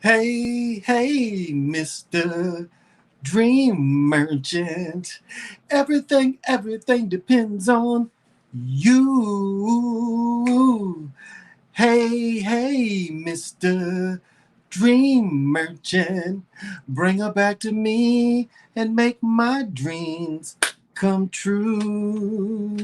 Hey, hey, Mr. Dream Merchant. Everything depends on you. Hey, hey, Mr. Dream Merchant. Bring her back to me and make my dreams come true.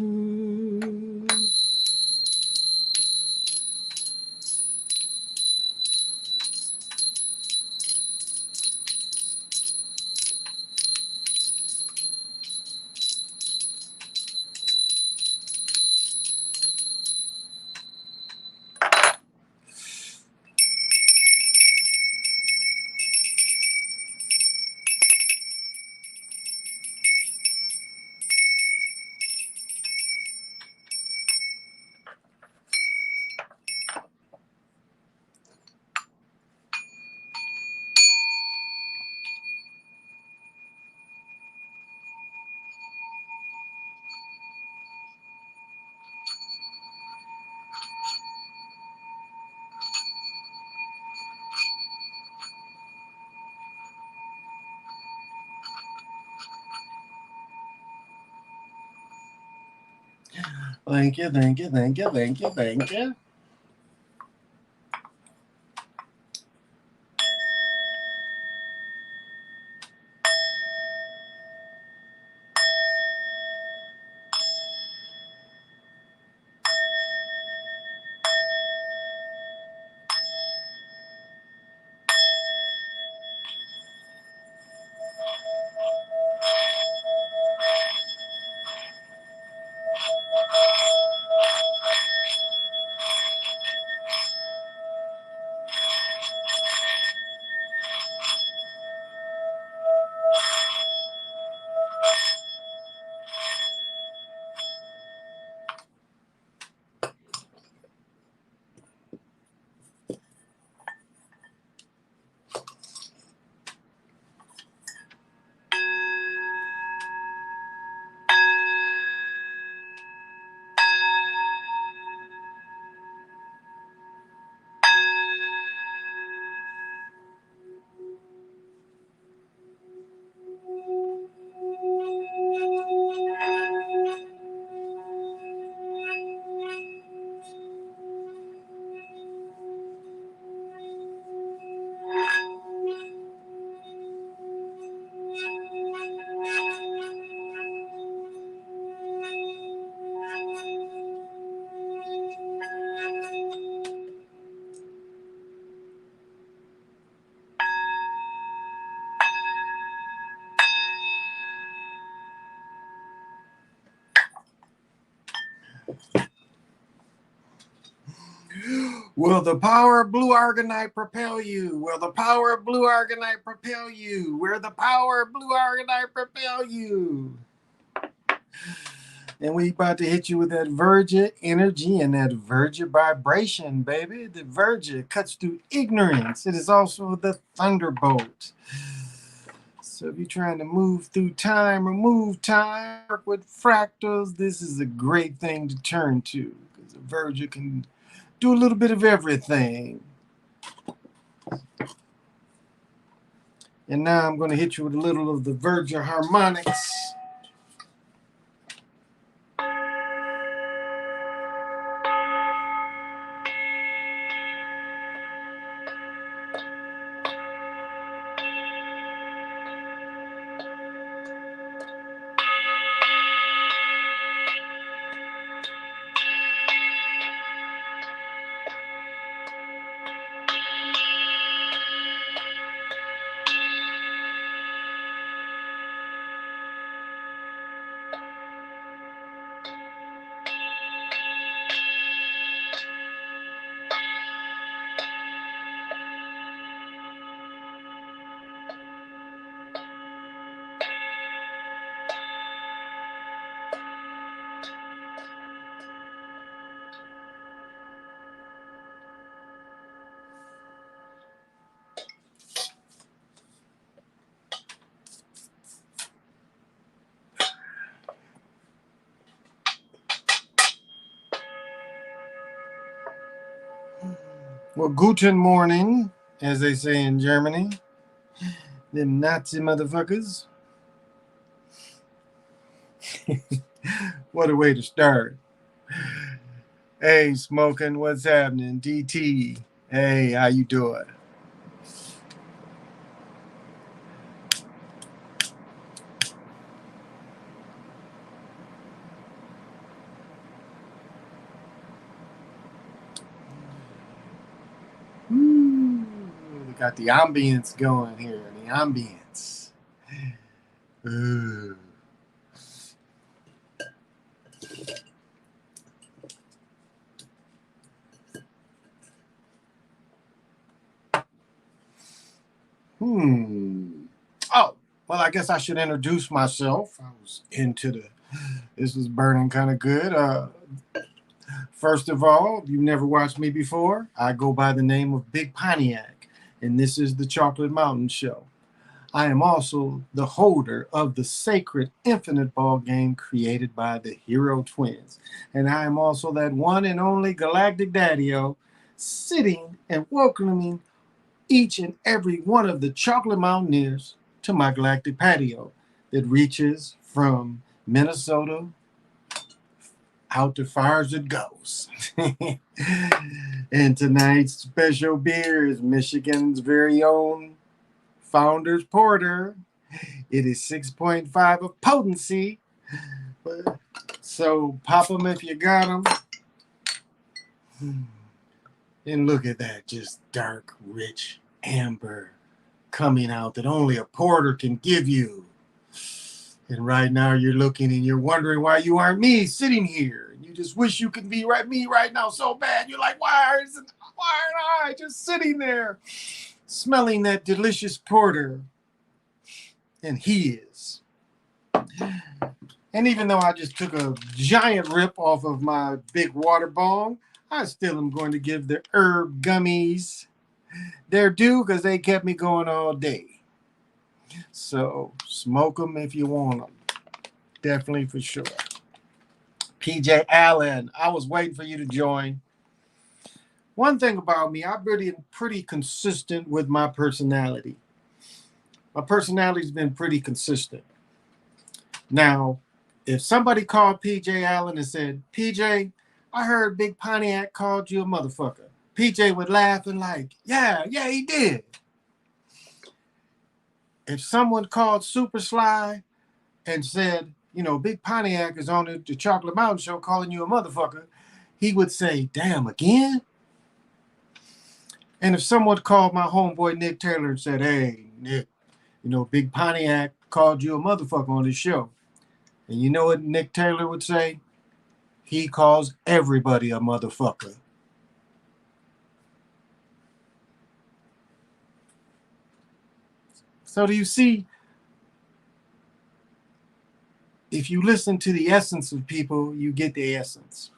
Thank you, thank you, thank you, thank you, thank you. Will the power of blue argonite propel you? Will the power of blue argonite propel you? Will the power of blue argonite propel you? And we about to hit you with that Virgin energy and that Virgin vibration, baby. The Virgin cuts through ignorance. It is also the thunderbolt. So if you're trying to move through time, remove time, work with fractals, this is a great thing to turn to. Because the Virgin can do a little bit of everything. And now I'm going to hit you with a little of the Virgin harmonics. Well, guten morning, as they say in Germany. Them Nazi motherfuckers. What a way to start. Hey, smoking, what's happening? DT. Hey, how you doing? Ooh, we got the ambience going here. The ambience. Ooh. Oh, well, I guess I should introduce myself. I was into the. This was burning kind of good. First of all, if you've never watched me before, I go by the name of Big Pontiac, and this is the Chocolate Mountain Show. I am also the holder of the sacred infinite ball game created by the Hero Twins. And I am also that one and only Galactic Daddy-O, sitting and welcoming each and every one of the Chocolate Mountaineers to my galactic patio that reaches from Minnesota out to far as it goes. And tonight's special beer is Michigan's very own Founders Porter. It is 6.5 of potency. So pop them if you got them. And look at that, just dark, rich amber coming out that only a porter can give you. And right now you're looking and you're wondering why you aren't me sitting here. You just wish you could be me right now so bad. You're like, why aren't I just sitting there smelling that delicious porter? And he is. And even though I just took a giant rip off of my big water bong, I still am going to give the herb gummies their due because they kept me going all day. So smoke them if you want them. Definitely for sure. PJ Allen, I was waiting for you to join. One thing about me, I've been pretty consistent with my personality. My personality's been pretty consistent. Now, if somebody called PJ Allen and said, PJ, I heard Big Pontiac called you a motherfucker, PJ would laugh and like, yeah, he did. If someone called Super Sly and said, Big Pontiac is on the Chocolate Mountain Show calling you a motherfucker, he would say, damn, again? And if someone called my homeboy Nick Taylor and said, hey, Nick, Big Pontiac called you a motherfucker on this show. And you know what Nick Taylor would say? He calls everybody a motherfucker. So do you see? If you listen to the essence of people, you get the essence.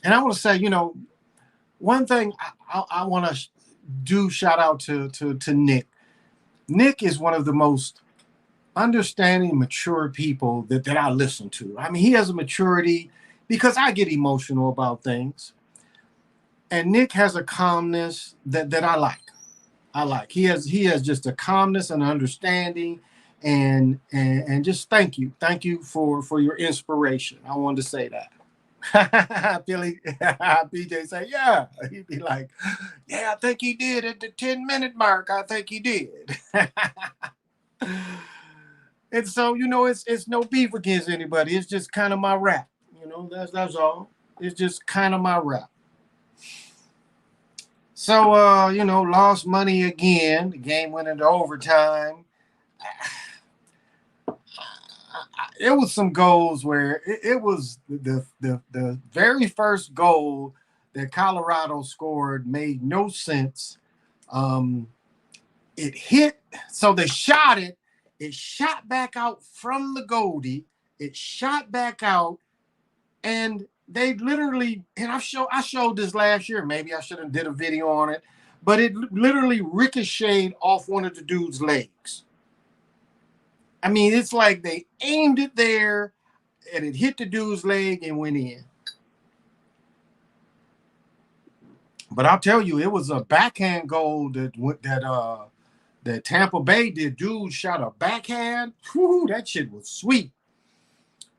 And I want to say, one thing I want to do shout out to Nick. Nick is one of the most understanding, mature people that I listen to. I mean, he has a maturity because I get emotional about things. And Nick has a calmness that I like. He has just a calmness and understanding, and just thank you for your inspiration. I wanted to say that. Billy BJ say, yeah. He'd be like, yeah, I think he did at the 10-minute mark. I think he did. And so, it's no beef against anybody. It's just kind of my rap. That's all. It's just kind of my rap. So, lost money again. The game went into overtime. It was some goals where it was the very first goal that Colorado scored made no sense. It hit, so they shot it. It shot back out from the goalie. It shot back out, and they literally, and I showed this last year. Maybe I should have did a video on it, but it literally ricocheted off one of the dude's legs. I mean, it's like they aimed it there, and it hit the dude's leg and went in. But I'll tell you, it was a backhand goal that Tampa Bay did. Dude shot a backhand. Whew, that shit was sweet.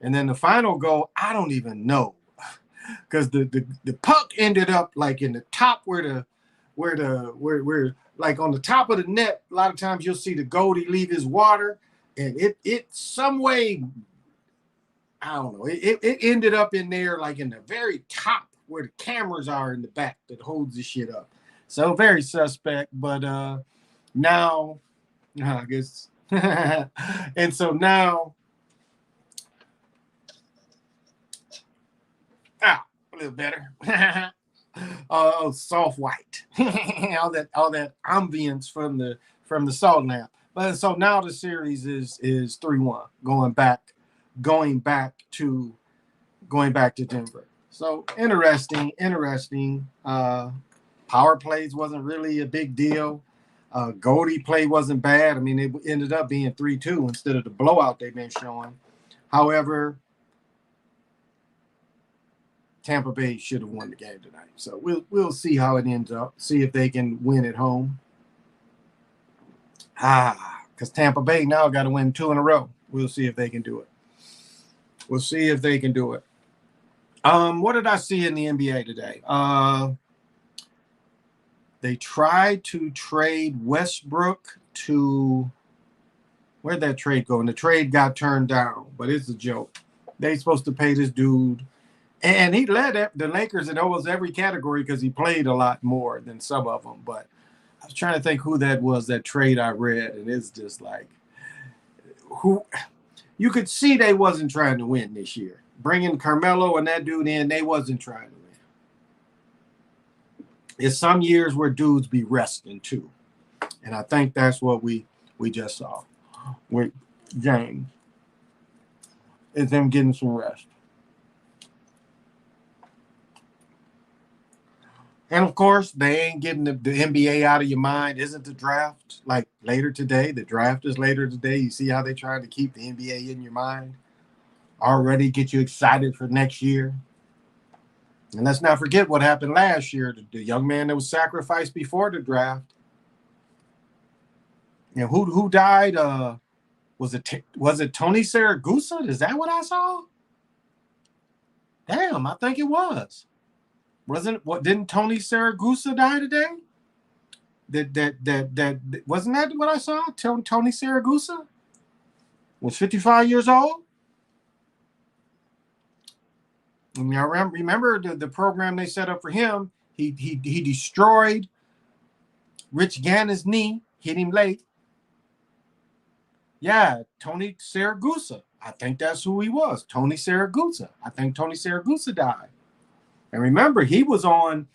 And then the final goal, I don't even know, because the puck ended up like in the top where like on the top of the net. A lot of times you'll see the goalie leave his water, and it some way, I don't know. It ended up in there like in the very top where the cameras are in the back that holds the shit up. So very suspect, but now I guess and so now a little better. Soft white. all that ambience from the salt lamp. But so now the series is 3-1, going back to Denver. So interesting. Power plays wasn't really a big deal. Goldie play wasn't bad. I mean, it ended up being 3-2 instead of the blowout they've been showing. However, Tampa Bay should have won the game tonight. So we'll see how it ends up. See if they can win at home. Because Tampa Bay now got to win 2 in a row. We'll see if they can do it. What did I see in the NBA today? They tried to trade Westbrook to, where'd that trade go? And the trade got turned down, but it's a joke. They supposed to pay this dude. And he led the Lakers in almost every category because he played a lot more than some of them. But I was trying to think who that was, that trade I read. And it's just like, who you could see they wasn't trying to win this year. Bringing Carmelo and that dude in, they wasn't trying to win. It's some years where dudes be resting too. And I think that's what we just saw with James. Is them getting some rest. And of course, they ain't getting the NBA out of your mind. Isn't the draft like later today? The draft is later today. You see how they trying to keep the NBA in your mind? Already get you excited for next year. And let's not forget what happened last year. The young man that was sacrificed before the draft. And who died? Was it Tony Saragusa? Is that what I saw? Damn, I think it was. Didn't Tony Saragusa die today? That wasn't that what I saw? Tony Saragusa was 55 years old. I mean, I remember the program they set up for him. He destroyed Rich Ganon's knee, hit him late. Yeah, Tony Saragusa. I think that's who he was. Tony Saragusa. I think Tony Saragusa died. And remember, he was on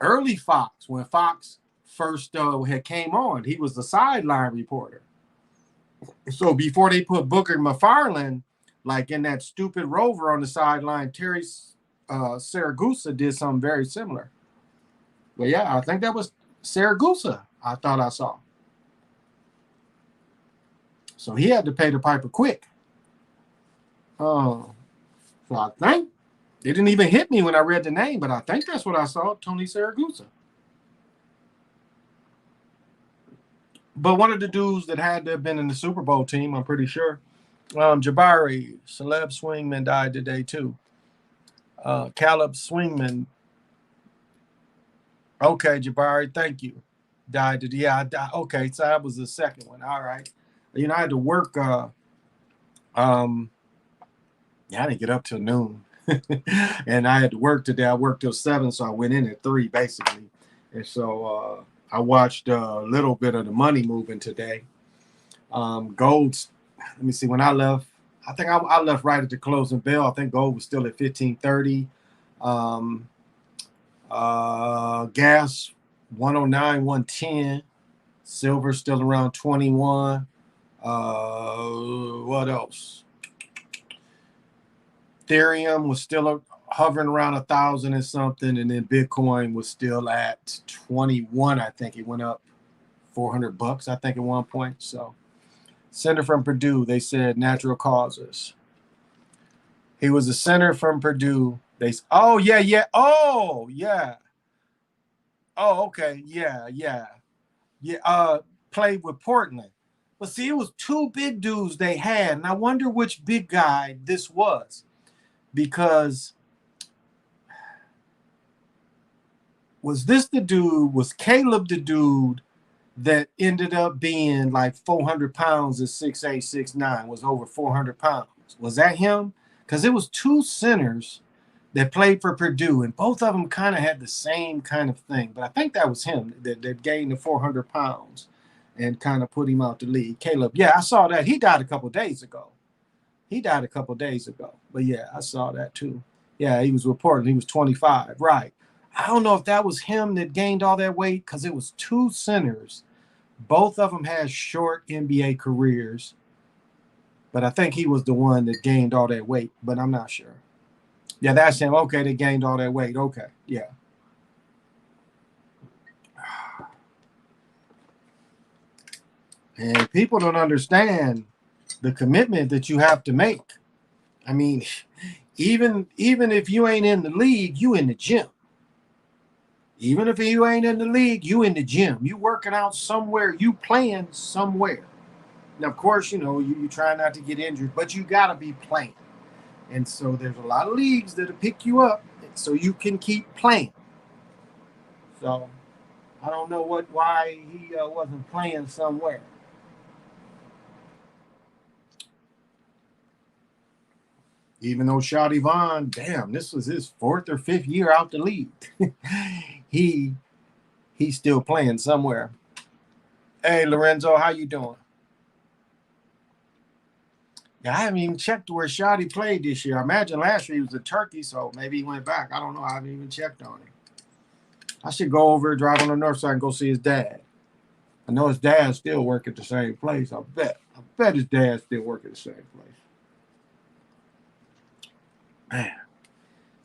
early Fox when Fox first had came on. He was the sideline reporter. So before they put Booker McFarland, like in that stupid rover on the sideline, Terry Saragusa did something very similar. But yeah, I think that was Saragusa I thought I saw. So he had to pay the piper quick. So I think it didn't even hit me when I read the name, but I think that's what I saw, Tony Saragusa. But one of the dudes that had to have been in the Super Bowl team, I'm pretty sure, Jabari, celeb swingman, died today too. Caleb Swingman. Okay, Jabari, thank you. Died today. Yeah, okay, so that was the second one. All right. You know, I had to work. Yeah, I didn't get up till noon. And I had to work today. I worked till 7, so I went in at 3 basically. And so I watched a little bit of the money moving today. Gold's, let me see, when I left, I think I left right at the closing bell. I think gold was still at 1530. Gas 109, 110. Silver still around 21. What else? Ethereum was still hovering around 1,000 and something, and then Bitcoin was still at 21. I think it went up $400, I think, at one point. So, senator from Purdue, they said natural causes. He was a senator from Purdue. Oh yeah. Oh, okay. Yeah, yeah. Yeah. Played with Portland. But see, it was two big dudes they had, and I wonder which big guy this was. Because was this the dude, was Caleb the dude that ended up being like 400 pounds at 6'8", 6'9", was over 400 pounds? Was that him? Because it was two centers that played for Purdue, and both of them kind of had the same kind of thing. But I think that was him that gained the 400 pounds and kind of put him out the league. Caleb, yeah, I saw that. He died a couple days ago. He died a couple days ago. But yeah, I saw that too. Yeah, he was reported. He was 25. Right. I don't know if that was him that gained all that weight because it was two centers. Both of them had short NBA careers, but I think he was the one that gained all that weight, but I'm not sure. Yeah, that's him. Okay, they gained all that weight. Okay, yeah. And people don't understand the commitment that you have to make. I mean, even if you ain't in the league, you in the gym. Even if you ain't in the league, you in the gym. You working out somewhere, you playing somewhere. Now, of course, you try not to get injured, but you got to be playing. And so there's a lot of leagues that'll pick you up so you can keep playing. So I don't know why he wasn't playing somewhere. Even though Shotty Vaughn, damn, this was his fourth or fifth year out the league. he he's still playing somewhere. Hey Lorenzo, how you doing? Yeah, I haven't even checked where Shotty played this year. I imagine last year he was a Turkey, so maybe he went back. I don't know. I haven't even checked on him. I should go over, drive on the north side, and go see his dad. I know his dad still work at the same place. I bet his dad still work at the same place. Man,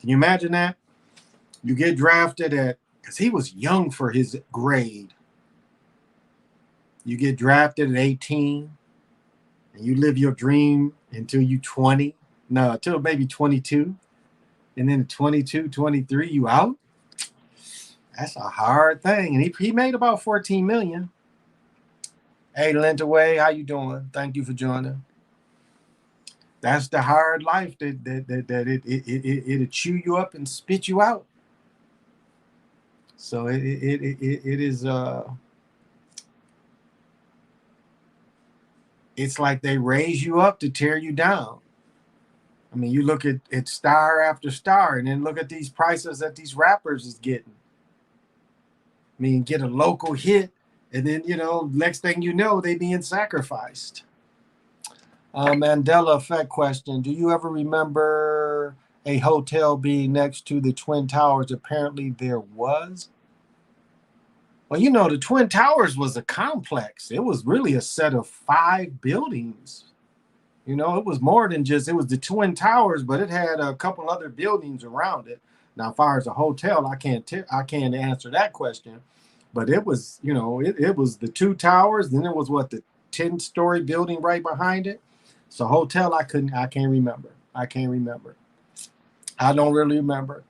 can you imagine that? You get drafted at, because he was young for his grade. You get drafted at 18, and you live your dream until you 20. No, until maybe 22. And then 22, 23, you out. That's a hard thing. And he made about 14 million. Hey, Lentaway, how you doing? Thank you for joining. That's the hard life that it'll chew you up and spit you out. So it is it's like they raise you up to tear you down. I mean, you look at star after star, and then look at these prices that these rappers is getting. I mean, get a local hit, and then next thing you know, they being sacrificed. Mandela effect question: do you ever remember a hotel being next to the Twin Towers? Apparently, there was. Well, the Twin Towers was a complex. It was really a set of 5 buildings. It was more than just, it was the Twin Towers, but it had a couple other buildings around it. Now, as far as a hotel, I can't answer that question. But it was, it was the 2 towers. Then it was the 10-story building right behind it. So hotel, I can't remember. I can't remember. I don't really remember.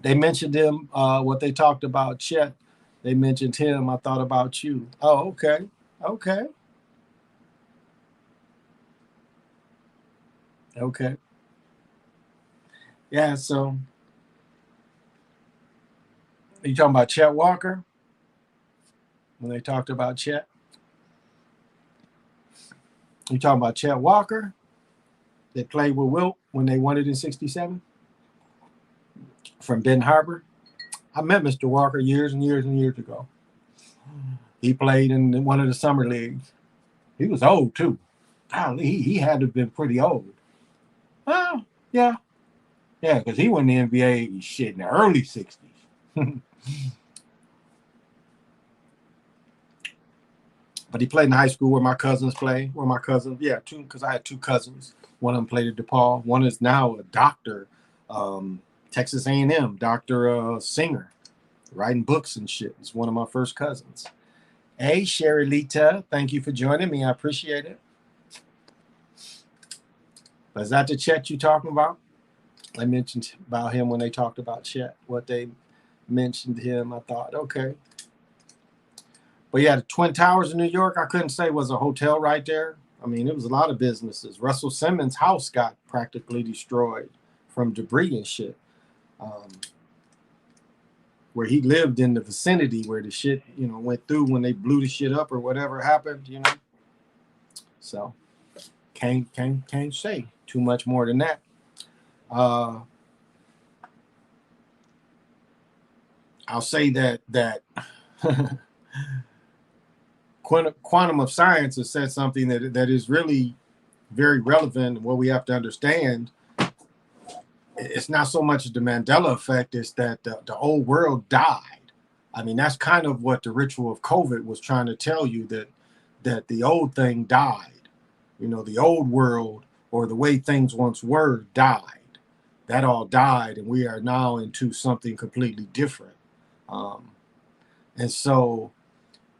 They mentioned him, what they talked about, Chet. They mentioned him. I thought about you. Oh, okay. Okay. Okay. Yeah, so are you talking about Chet Walker? When they talked about Chet? You talking about Chet Walker that played with Wilt when they won it in 67 from Ben Harbor? I met Mr. Walker years and years and years ago. He played in one of the summer leagues. He was old too. He had to have been pretty old. Well, yeah. Yeah, because he went in the NBA shit in the early 60s. But he played in high school where my cousins play. Yeah, two, because I had 2 cousins. One of them played at DePaul. One is now a doctor, Texas A&M, Dr. Singer, writing books and shit. It's one of my first cousins. Hey, Sherry Lita, thank you for joining me. I appreciate it. Is that the Chet you talking about? I mentioned about him when they talked about Chet, what they mentioned him. I thought, okay. But yeah, the Twin Towers in New York, I couldn't say was a hotel right there. I mean, it was a lot of businesses. Russell Simmons' house got practically destroyed from debris and shit. Where he lived in the vicinity where the shit, went through when they blew the shit up or whatever happened. So can't say too much more than that. I'll say that quantum of science has said something that is really very relevant. What we have to understand, it's not so much the Mandela effect, it's that the old world died. I mean, that's kind of what the ritual of COVID was trying to tell you, that the old thing died. The old world, or the way things once were, died. That all died, and we are now into something completely different. And so,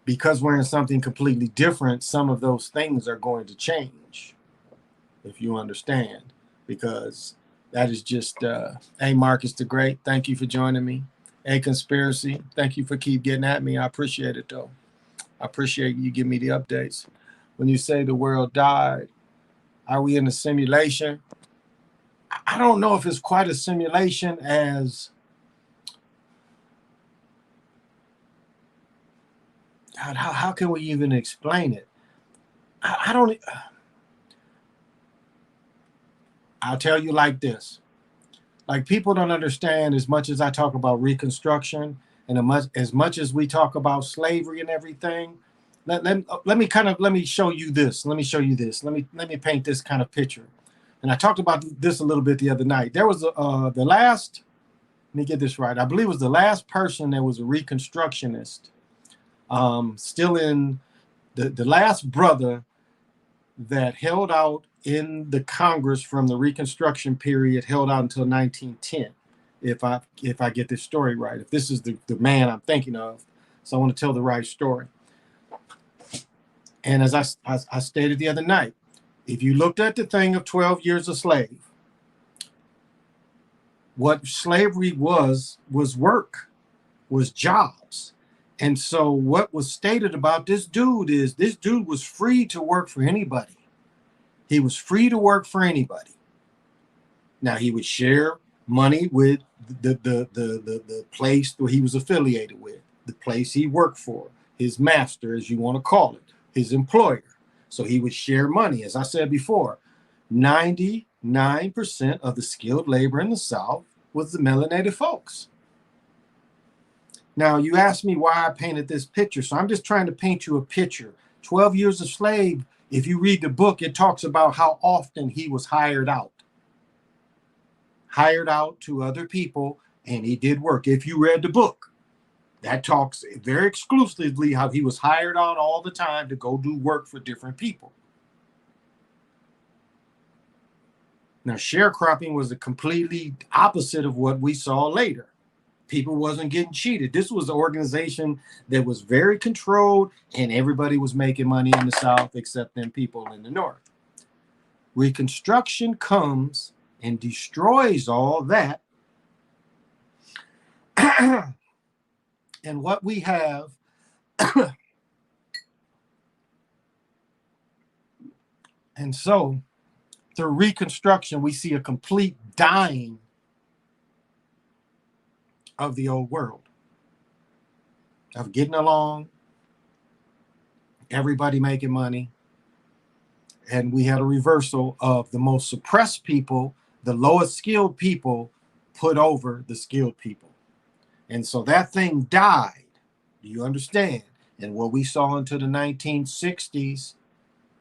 because we're in something completely different, some of those things are going to change, if you understand. Because that is just, hey, Marcus the Great, thank you for joining me. Hey, Conspiracy, thank you for keep getting at me. I appreciate it, though. I appreciate you giving me the updates. When you say the world died, are we in a simulation? I don't know if it's quite a simulation as... God, how can we even explain it? I don't... I'll tell you like this. Like, people don't understand, as much as I talk about Reconstruction and as much as we talk about slavery and everything. Let me show you this. Let me paint this kind of picture. And I talked about this a little bit the other night. There was the last, let me get this right, I believe it was the last person that was a Reconstructionist, still in the last brother that held out in the Congress from the Reconstruction period, held out until 1910, if I get this story right, if this is the man I'm thinking of. So I want to tell the right story. And as I stated the other night, if you looked at the thing of 12 years a slave, what slavery was work, was jobs. And so what was stated about this dude is this dude was free to work for anybody. He was free to work for anybody. Now, he would share money with the place where he was affiliated with, the place he worked for, his master, as you want to call it, his employer. So he would share money. As I said before, 99% of the skilled labor in the South was the melanated folks. Now, you asked me why I painted this picture. So I'm just trying to paint you a picture. 12 years a slave, if you read the book, it talks about how often he was hired out to other people, and he did work. If you read the book, that talks very exclusively how he was hired out all the time to go do work for different people. Now, sharecropping was the completely opposite of what we saw later. People wasn't getting cheated. This was an organization that was very controlled, and everybody was making money in the South except them people in the North. Reconstruction comes and destroys all that. And what we have and so through Reconstruction, we see a complete dying of the old world, of getting along, everybody making money. And we had a reversal of the most suppressed people, the lowest skilled people, put over the skilled people. And so that thing died. Do you understand? And what we saw into the 1960s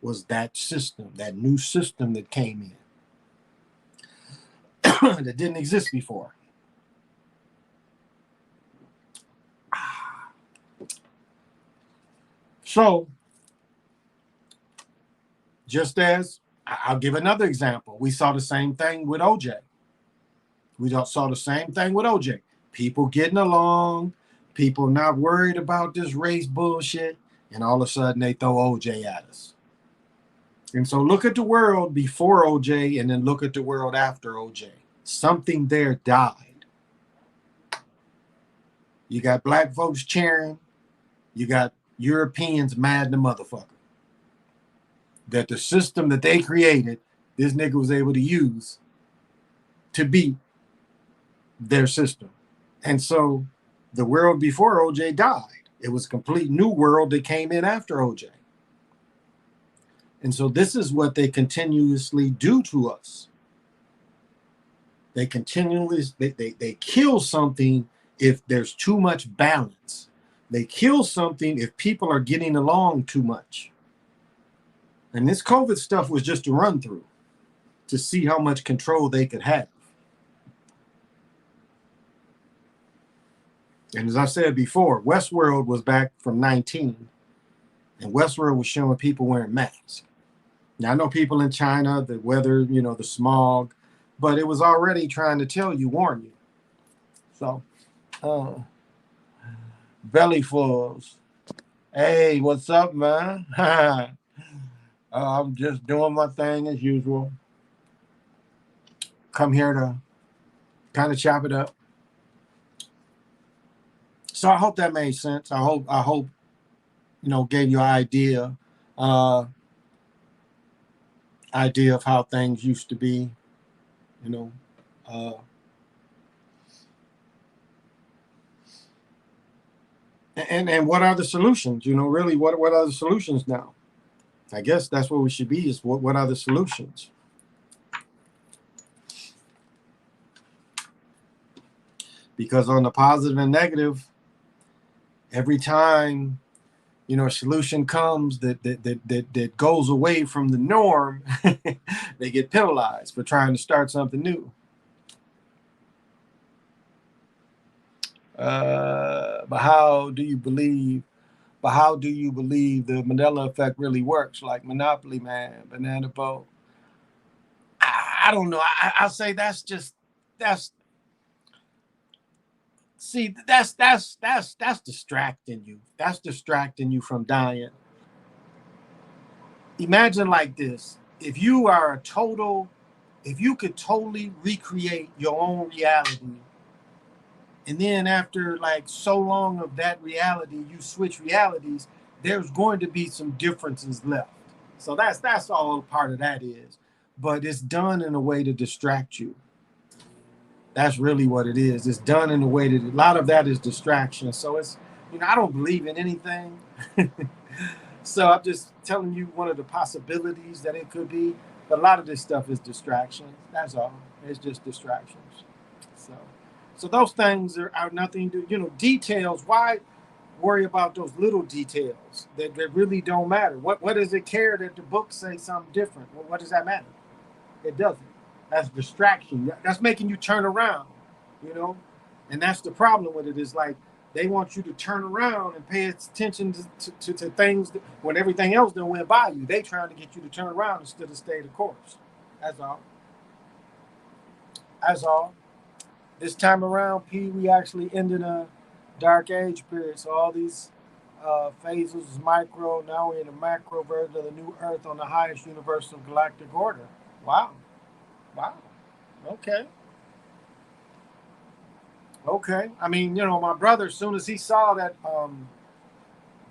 was that system, that new system that came in that didn't exist before. So, just as I'll give another example, we saw the same thing with OJ. People getting along, people not worried about this race bullshit, and all of a sudden they throw OJ at us. And so look at the world before OJ and then look at the world after OJ. Something there died. You got black folks cheering. You got Europeans mad the motherfucker that the system that they created, this nigga was able to use to beat their system. And so the world before OJ died, it was a complete new world that came in after OJ. And so this is what they continuously do to us. They continually they kill something if there's too much balance. They kill something if people are getting along too much. And this COVID stuff was just a run through to see how much control they could have. And as I said before, Westworld was back from 19, and Westworld was showing people wearing masks. Now, I know people in China, the weather, you know, the smog, but it was already trying to tell you, warn you. So, belly fulls. Hey, what's up, man? I'm just doing my thing as usual. Come here to kind of chop it up. So I hope that made sense. I hope, you know, gave you an idea of how things used to be, you know. And what are the solutions? You know, really, what are the solutions now? I guess that's what we should be, is what are the solutions? Because on the positive and negative, every time, you know, a solution comes that goes away from the norm, they get penalized for trying to start something new. But how do you believe the Mandela effect really works? Like Monopoly Man, Banana Boat. I don't know. I'll say that's distracting you. That's distracting you from dying. Imagine like this: if you could totally recreate your own reality, and then after like so long of that reality, you switch realities, there's going to be some differences left. So that's all part of that is. But it's done in a way to distract you. That's really what it is. It's done in a way that a lot of that is distraction. So it's, you know, I don't believe in anything. So I'm just telling you one of the possibilities that it could be. But a lot of this stuff is distraction. That's all. It's just distractions. So those things are nothing to, you know, details. Why worry about those little details that really don't matter? What does it care that the book say something different? Well, what does that matter? It doesn't. That's distraction. That's making you turn around, you know? And that's the problem with it, is like they want you to turn around and pay attention to things when everything else done went by you. They trying to get you to turn around instead of stay the course. That's all. That's all. This time around, P, we actually ended a dark age period. So all these phases was micro. Now we're in a macro version of the new Earth on the highest universal galactic order. Wow. Wow. Okay. Okay. I mean, you know, my brother, as soon as he saw that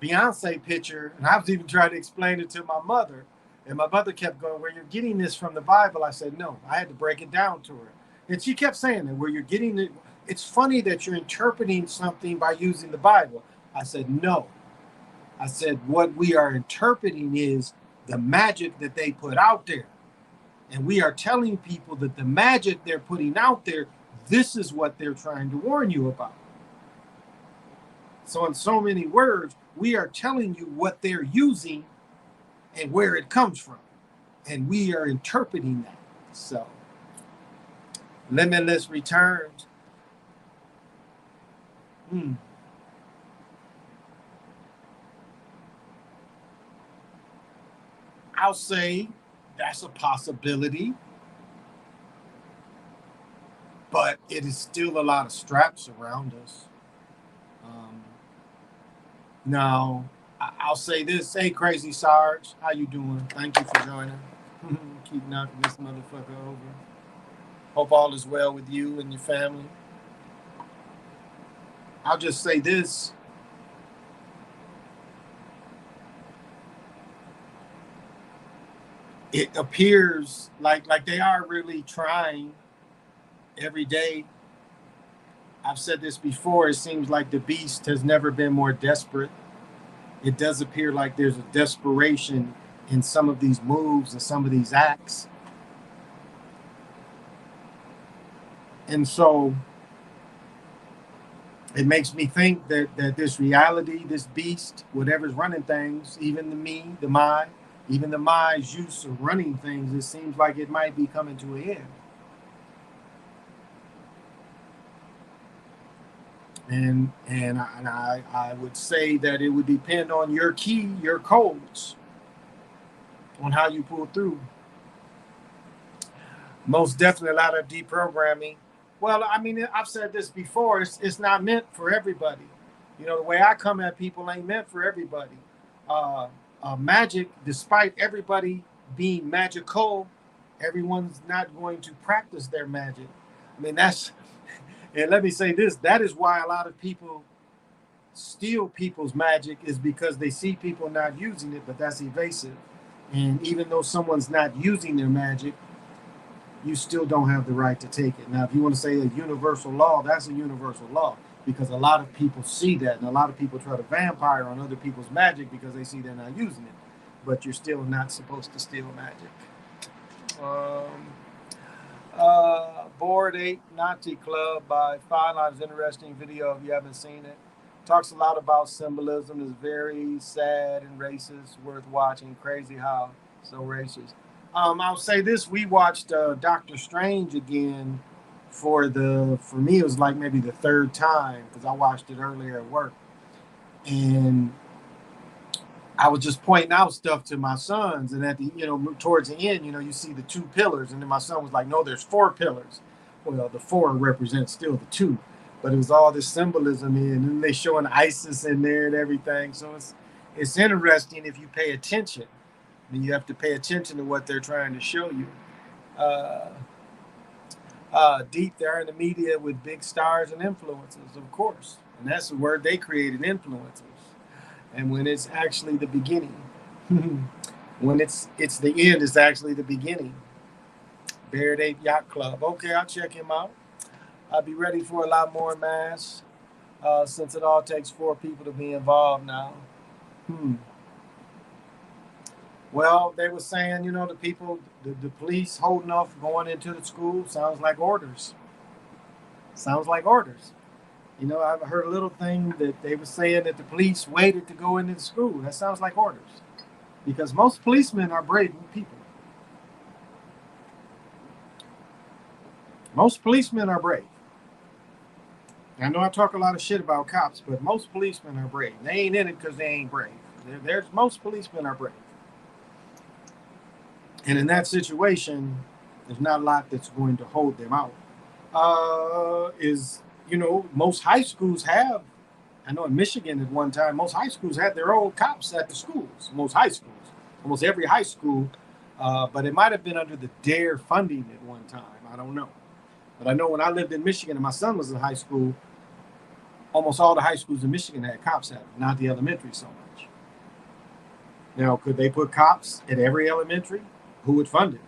Beyonce picture, and I was even trying to explain it to my mother, and my mother kept going, "Where you're getting this from the Bible?" I said, "No." I had to break it down to her, and she kept saying that, "Where you're getting it, it's funny that you're interpreting something by using the Bible." I said, "No." I said, "What we are interpreting is the magic that they put out there. And we are telling people that the magic they're putting out there, this is what they're trying to warn you about." So, in so many words, we are telling you what they're using and where it comes from. And we are interpreting that. So, limitless returns. Hmm. I'll say that's a possibility, but it is still a lot of straps around us. Um, Now, I'll say this. Hey, Crazy Sarge, how you doing? Thank you for joining. Keep knocking this motherfucker over. Hope all is well with you and your family. I'll just say this. It appears like they are really trying every day. I've said this before. It seems like the beast has never been more desperate. It does appear like there's a desperation in some of these moves and some of these acts. And so it makes me think that this reality, this beast, whatever's running things, even the me, the my, even the my's use of running things, it seems like it might be coming to an end. And I would say that it would depend on your key, your codes, on how you pull through. Most definitely a lot of deprogramming. Well, I mean, I've said this before. It's not meant for everybody. You know, the way I come at people ain't meant for everybody. Uh, Magic, despite everybody being magical, everyone's not going to practice their magic. I mean, that's, and let me say this, that is why a lot of people steal people's magic, is because they see people not using it, but that's evasive. And even though someone's not using their magic, you still don't have the right to take it. Now, if you want to say a universal law, that's a universal law, because a lot of people see that, and a lot of people try to vampire on other people's magic because they see they're not using it. But you're still not supposed to steal magic. Um, Board 8 Nazi Club by Fine is interesting video if you haven't seen it. Talks a lot about symbolism. Is very sad and racist. Worth watching. Crazy how so racist. I'll say this: we watched Doctor Strange again for me it was like maybe the third time, because I watched it earlier at work, and I was just pointing out stuff to my sons, and at the towards the end, you see the two pillars, and then my son was like, "No, there's four pillars." Well, the four represents still the two, but it was all this symbolism in, and then they showing ISIS in there and everything. So it's interesting if you pay attention. I mean, you have to pay attention to what they're trying to show you. Uh, Deep there in the media with big stars and influencers, of course, and that's the word they created, influencers. And when it's actually the beginning, when it's the end, it's actually the beginning. Baird Ape Yacht Club. Okay, I'll check him out. I'll be ready for a lot more mass, since it all takes four people to be involved now. Hmm. Well, they were saying, the people, the police holding off going into the school sounds like orders. Sounds like orders. I've heard a little thing that they were saying that the police waited to go into the school. That sounds like orders, because most policemen are brave people. Most policemen are brave. I know I talk a lot of shit about cops, but most policemen are brave. They ain't in it because they ain't brave. There's most policemen are brave. And in that situation, there's not a lot that's going to hold them out. Most high schools have, I know in Michigan at one time, most high schools had their own cops at the schools. Most high schools, almost every high school, but it might have been under the DARE funding at one time. I don't know. But I know when I lived in Michigan and my son was in high school, almost all the high schools in Michigan had cops at them, not the elementary so much. Now, could they put cops at every elementary? Who would fund it?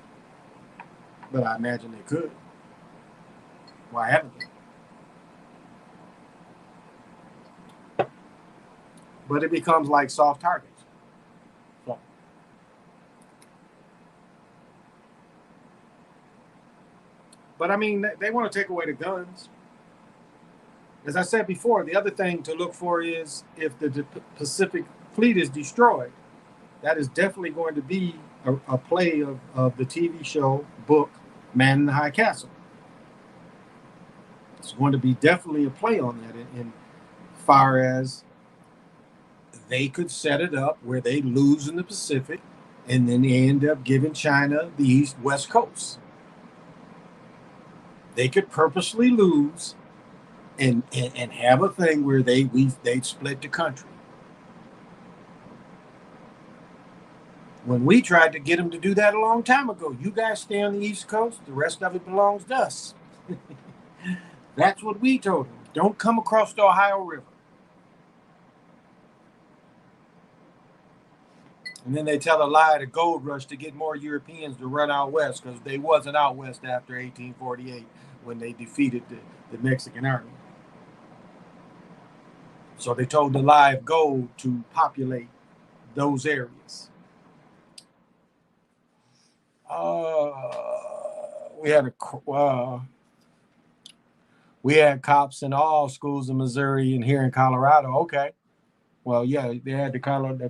But I imagine they could. Why haven't they? But it becomes like soft targets. So. But I mean, they want to take away the guns. As I said before, the other thing to look for is if the Pacific Fleet is destroyed. That is definitely going to be a play of the TV show, book, Man in the High Castle. It's going to be definitely a play on that in far as they could set it up where they lose in the Pacific and then they end up giving China the West Coast. They could purposely lose and have a thing where they'd split the country. When we tried to get them to do that a long time ago, you guys stay on the East Coast, the rest of it belongs to us. That's what we told them. Don't come across the Ohio River. And then they tell a lie to gold rush to get more Europeans to run out west because they wasn't out west after 1848 when they defeated the Mexican army. So they told the lie of gold to populate those areas. We had we had cops in all schools in Missouri and here in Colorado. Okay. Well, yeah, they had the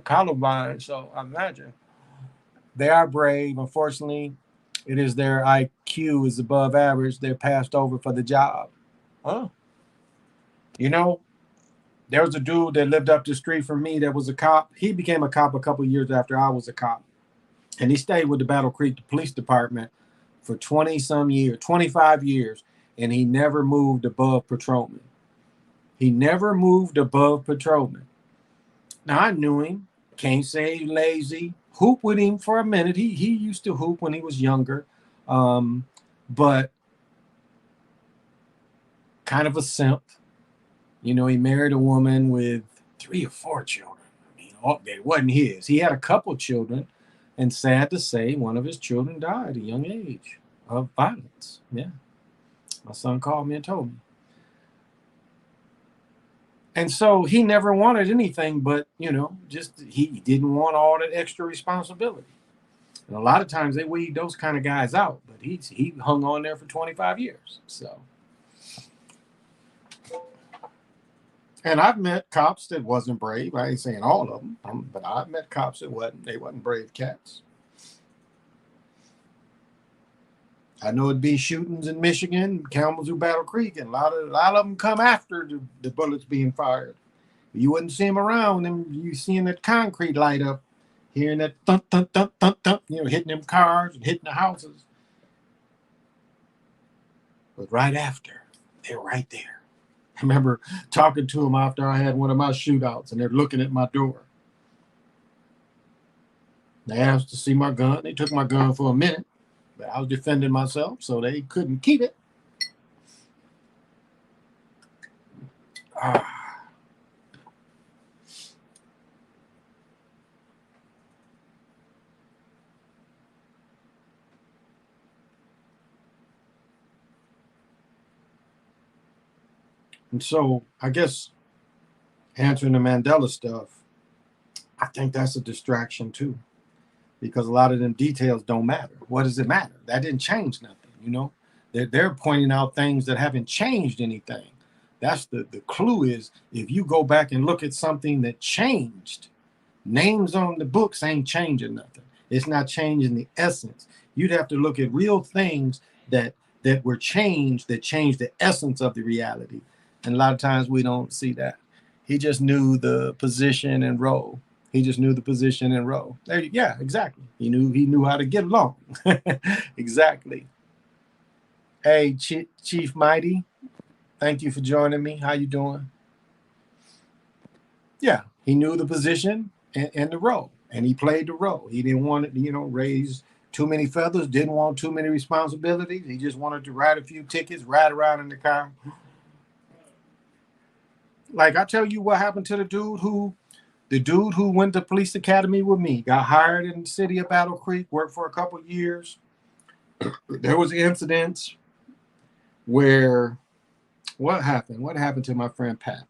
Columbine, so I imagine they are brave. Unfortunately, it is their IQ is above average. They're passed over for the job. Oh, you know, there was a dude that lived up the street from me that was a cop. He became a cop a couple of years after I was a cop, and he stayed with the Battle Creek Police Department for 20 some years, 25 years, and he never moved above patrolman. He never moved above patrolman. Now I knew him. Can't say he's lazy. Hoop with him for a minute. He used to hoop when he was younger, but kind of a simp. You know, he married a woman with 3 or 4 children. I mean, it wasn't his. He had a couple children, and sad to say, one of his children died at a young age of violence. Yeah, my son called me and told me. And so he never wanted anything but, you know, just he didn't want all that extra responsibility. And a lot of times they weed those kind of guys out, but he hung on there for 25 years. So, and I've met cops that wasn't brave. I ain't saying all of them, but I've met cops that wasn't brave cats. I know it'd be shootings in Michigan, Kalamazoo, Battle Creek, and a lot of them come after the bullets being fired. You wouldn't see them around, and you seeing that concrete light up, hearing that thump, thump, thump, thump, thump, you know, hitting them cars and hitting the houses. But right after, they're right there. I remember talking to them after I had one of my shootouts, and they're looking at my door. They asked to see my gun. They took my gun for a minute. But I was defending myself, so they couldn't keep it. And so I guess answering the Mandela stuff, I think that's a distraction too. Because a lot of them details don't matter. What does it matter? That didn't change nothing, you know? They're pointing out things that haven't changed anything. That's the clue is if you go back and look at something that changed, names on the books ain't changing nothing. It's not changing the essence. You'd have to look at real things that were changed, that changed the essence of the reality. And a lot of times we don't see that. He just knew the position and role. He just knew the position and role. Yeah, exactly. He knew how to get along. Exactly. Hey, Chief Mighty, thank you for joining me. How you doing? Yeah, he knew the position and the role, and he played the role. He didn't want to, raise too many feathers, didn't want too many responsibilities. He just wanted to write a few tickets, ride around in the car. Like I tell you what happened to the dude who went to police academy with me, got hired in the city of Battle Creek, worked for a couple of years. There was incidents where what happened? What happened to my friend Pat?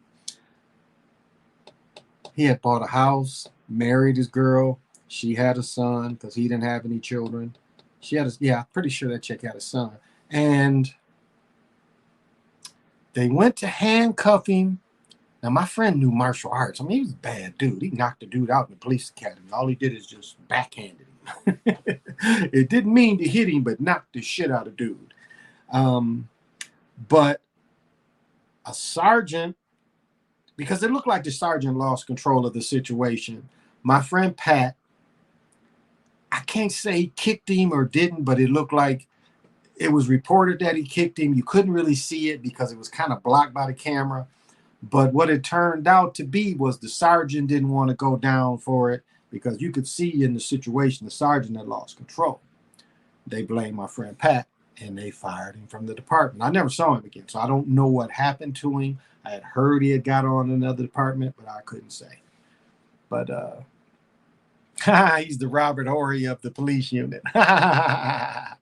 He had bought a house, married his girl. She had a son because he didn't have any children. I'm pretty sure that chick had a son. And they went to handcuff him. Now, my friend knew martial arts. I mean, he was a bad dude. He knocked the dude out in the police academy. All he did is just backhanded him. It didn't mean to hit him, but knocked the shit out of dude. But a sergeant, because it looked like the sergeant lost control of the situation. My friend Pat, I can't say he kicked him or didn't, but it looked like it was reported that he kicked him. You couldn't really see it because it was kind of blocked by the camera. But what it turned out to be was the sergeant didn't want to go down for it because you could see in the situation the sergeant had lost control. They blamed my friend Pat, and they fired him from the department. I never saw him again, so I don't know what happened to him. I had heard he had got on another department, but I couldn't say. But he's the Robert Horry of the police unit. I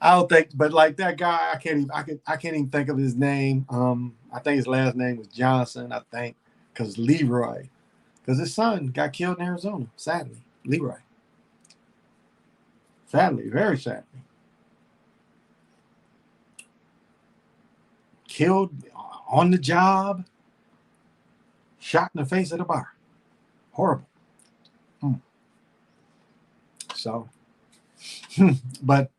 don't think, but like that guy, I can't even think of his name. I think his last name was Johnson. I think because Leroy, because his son got killed in Arizona. Sadly, Leroy. Sadly, very sadly. Killed on the job, shot in the face at a bar. Horrible. So, but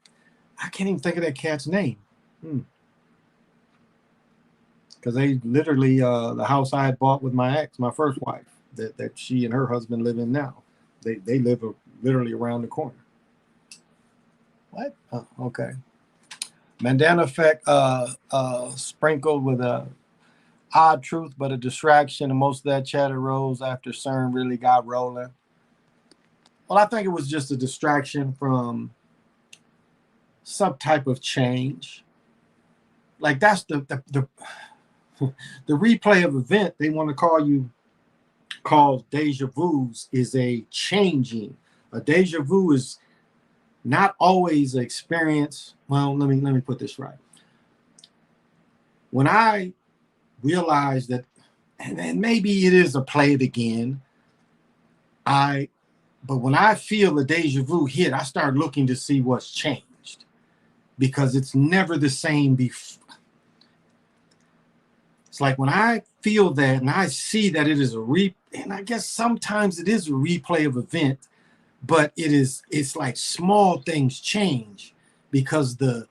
I can't even think of that cat's name. Because they literally, the house I had bought with my ex, my first wife, that she and her husband live in now, they live literally around the corner. What? Oh, okay. Mandela effect sprinkled with a odd truth, but a distraction, and most of that chatter rose after CERN really got rolling. Well, I think it was just a distraction from some type of change. Like that's the replay of event they want to call deja vus is a changing. A deja vu is not always an experience. Well, let me put this right. When I realize that, and maybe it is a play it again, but when I feel the deja vu hit, I start looking to see what's changed because it's never the same before. It's like when I feel that and I see that it is and I guess sometimes it is a replay of event, but it's like small things change because the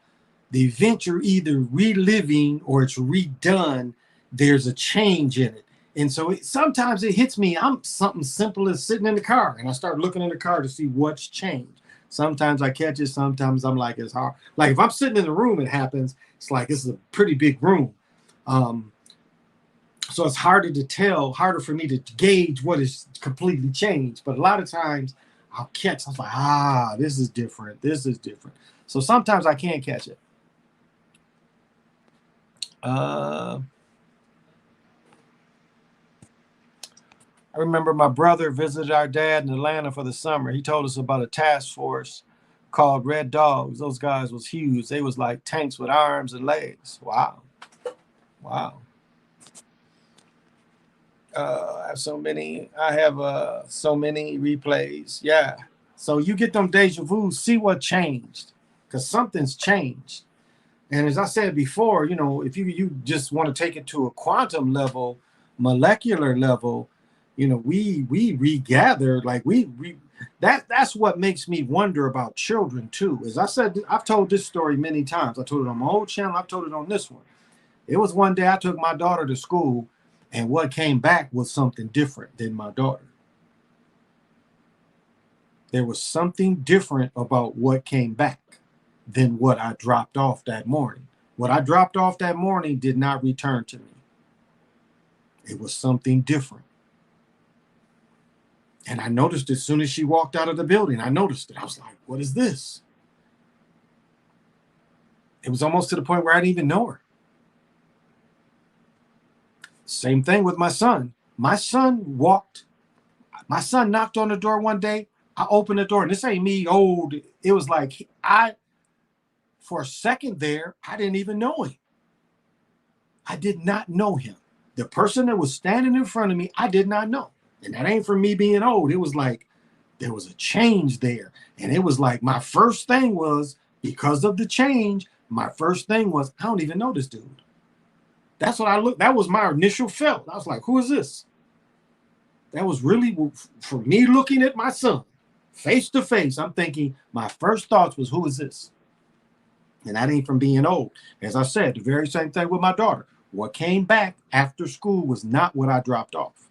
event you're either reliving or it's redone, there's a change in it. And so sometimes it hits me. I'm something simple as sitting in the car and I start looking in the car to see what's changed. Sometimes I catch it. Sometimes I'm like, it's hard. Like if I'm sitting in the room, it happens. It's like, this is a pretty big room. So it's harder for me to gauge what is completely changed. But a lot of times I'll catch, I'm like, this is different. This is different. So sometimes I can't catch it. I remember my brother visited our dad in Atlanta for the summer. He told us about a task force called Red Dogs. Those guys was huge. They was like tanks with arms and legs. Wow. I have so many replays. Yeah. So you get them deja vu, see what changed, because something's changed. And as I said before, if you just want to take it to a quantum level, molecular level, we regather, like that's what makes me wonder about children too. As I said, I've told this story many times. I told it on my old channel. I've told it on this one. It was one day I took my daughter to school, and what came back was something different than my daughter. There was something different about what came back than what I dropped off that morning. What I dropped off that morning did not return to me. It was something different. And I noticed as soon as she walked out of the building, I noticed it. I was like, what is this? It was almost to the point where I didn't even know her. Same thing with my son. My son knocked on the door one day. I opened the door, and this ain't me old. It was like for a second there, I didn't even know him. I did not know him. The person that was standing in front of me, I did not know. And that ain't from me being old. It was like there was a change there. And it was like my first thing was, because of the change, my first thing was, I don't even know this dude. That's what that was my initial felt. I was like, who is this? That was really, for me looking at my son, face to face, I'm thinking, my first thoughts was, who is this? And that ain't from being old. As I said, the very same thing with my daughter. What came back after school was not what I dropped off.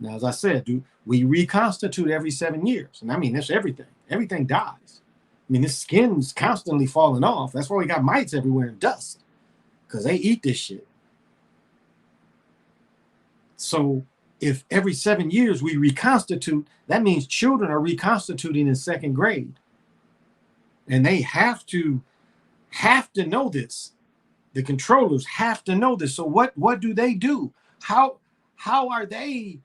Now, as I said, we reconstitute every 7 years. And I mean, that's everything. Everything dies. I mean, this skin's constantly falling off. That's why we got mites everywhere and dust, because they eat this shit. So if every 7 years we reconstitute, that means children are reconstituting in second grade. and they have to know this. The controllers have to know this. So what do they do? How are they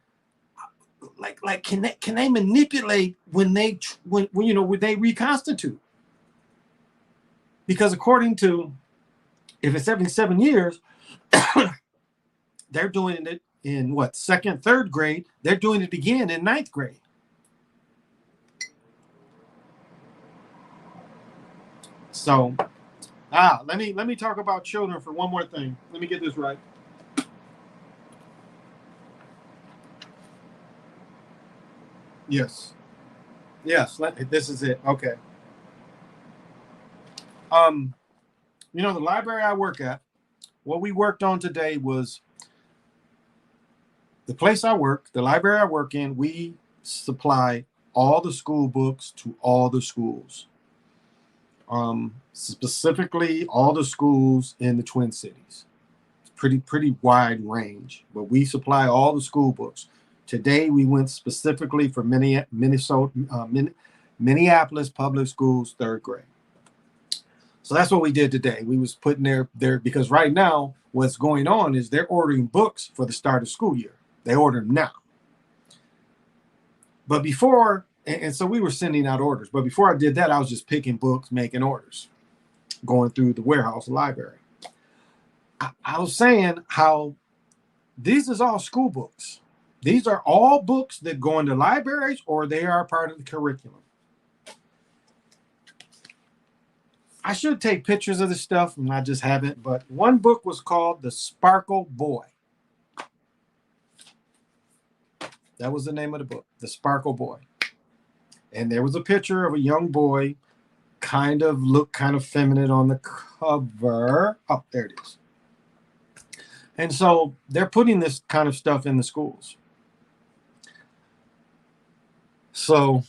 like can they manipulate when when they reconstitute? Because according to, if it's every 7 years, they're doing it in what, second, third grade. They're doing it again in ninth grade. So let me talk about children for one more thing. Let me get this right. Yes. This is it. Okay. The library I work at, what we worked on today was the place I work, the library I work in, we supply all the school books to all the schools. Specifically all the schools in the Twin Cities. Pretty wide range, but we supply all the school books. Today we went specifically for Minneapolis Public Schools third grade. So that's what we did today. We was putting there because right now what's going on is they're ordering books for the start of school year. They order them now. But before, and so we were sending out orders. But before I did that, I was just picking books, making orders, going through the warehouse library. I was saying how these is all school books. These are all books that go into libraries or they are part of the curriculum. I should take pictures of this stuff and I just haven't, but one book was called The Sparkle Boy. That was the name of the book, The Sparkle Boy. And there was a picture of a young boy, looked kind of feminine on the cover. Oh, there it is. And so they're putting this kind of stuff in the schools. So,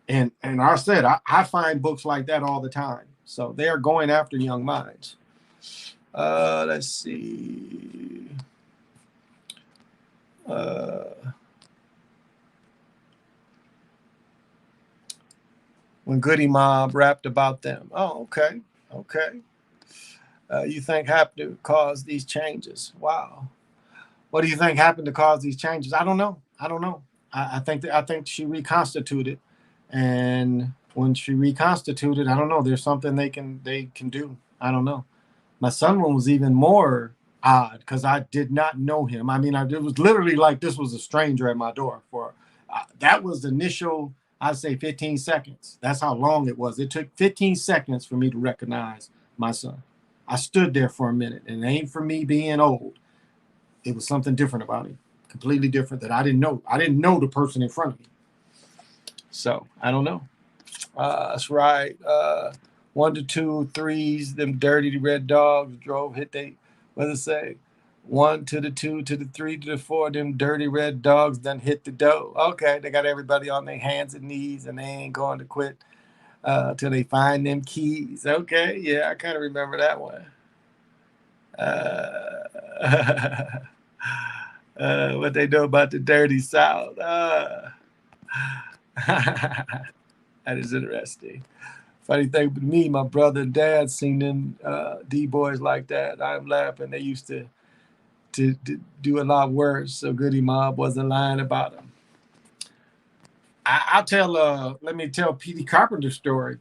and I said, I find books like that all the time. So they are going after young minds. Let's see. When Goody Mob rapped about them. Oh, okay. You think happened to cause these changes? Wow. What do you think happened to cause these changes? I don't know. I think she reconstituted, and when she reconstituted, I don't know. There's something they can do. I don't know. My son one was even more odd because I did not know him. I mean, it was literally like this was a stranger at my door. That was the initial, I'd say 15 seconds. That's how long it was. It took 15 seconds for me to recognize my son. I stood there for a minute, and it ain't for me being old. It was something different about him, completely different that I didn't know. I didn't know the person in front of me. So I don't know. That's right. 1 to 2 threes. Them dirty red dogs drove. Hit they. What does it say? 1 to the 2 to the 3 to the 4. Them dirty red dogs done hit the dough. Okay, they got everybody on their hands and knees, and they ain't going to quit till they find them keys. Okay, yeah, I kind of remember that one. What they know about the dirty South. That is interesting. Funny thing with me, my brother and dad seen them D-boys like that. I'm laughing. They used to do a lot worse. So Goody Mob wasn't lying about them. Let me tell Petey Carpenter's story.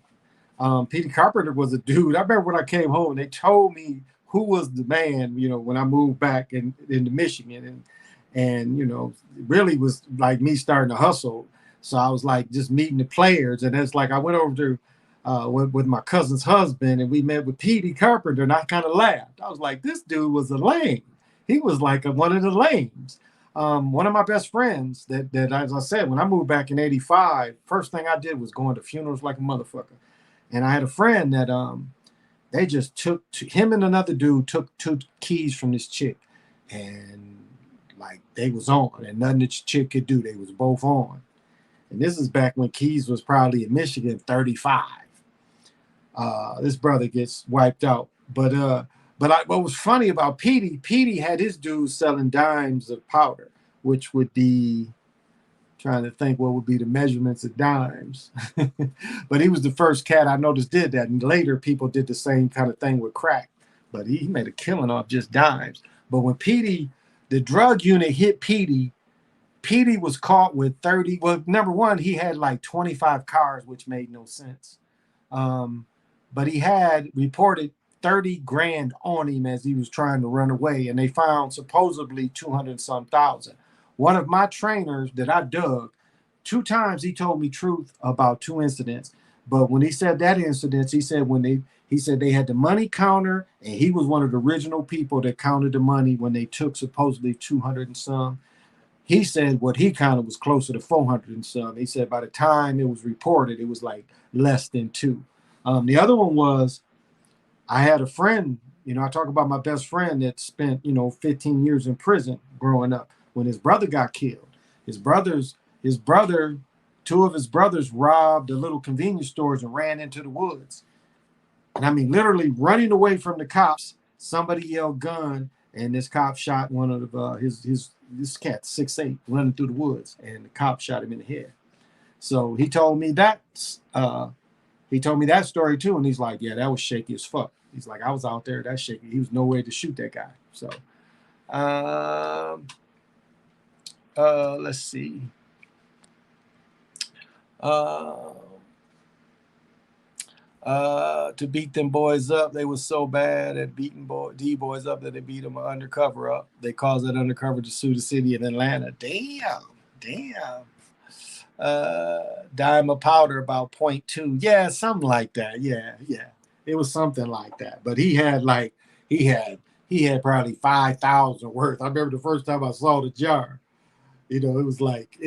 Petey Carpenter was a dude. I remember when I came home, they told me who was the man, when I moved back into Michigan, and it really was like me starting to hustle. So I was like just meeting the players, and it's like I went over to with my cousin's husband, and we met with Petey Carpenter, and I kind of laughed. I was like, this dude was a lame. He was like one of the lames. One of my best friends that, as I said, when I moved back in '85, first thing I did was going to funerals like a motherfucker. And I had a friend that they just took him and another dude took 2 keys from this chick, and like they was on, and nothing that chick could do. They was both on. And this is back when Keys was probably in Michigan 35. This brother gets wiped out. But what was funny about Petey had his dudes selling dimes of powder, which would be Trying to think what would be the measurements of dimes. But he was the first cat I noticed did that. And later people did the same kind of thing with crack. But he made a killing off just dimes. But when Petey, the drug unit hit Petey, Petey was caught with 30. Well, number one, he had like 25 cars, which made no sense. But he had reported 30 grand on him as he was trying to run away, and they found supposedly 200 some thousand. One of my trainers that I dug, 2 times he told me truth about 2 incidents. But when he said that incidents, he said they had the money counter, and he was one of the original people that counted the money when they took supposedly 200 and some. He said what he counted was closer to 400 and some. He said by the time it was reported, it was like less than two. The other one was I had a friend, I talk about my best friend that spent, 15 years in prison growing up when his brother got killed. His brother, 2 of his brothers robbed the little convenience stores and ran into the woods. And I mean, literally running away from the cops, somebody yelled gun, and this cop shot one of this cat, 6'8", running through the woods, and the cop shot him in the head. So he told me that story too, and he's like, yeah, that was shaky as fuck. He's like, I was out there, that shaky. He was nowhere to shoot that guy. So, let's see. To beat them boys up, they were so bad at beating D boys up that they beat them undercover up. They caused that undercover to sue the city of Atlanta. Damn. Dime of powder about 0.2. Yeah, something like that. Yeah. It was something like that. But he had probably 5,000 worth. I remember the first time I saw the jar. It was like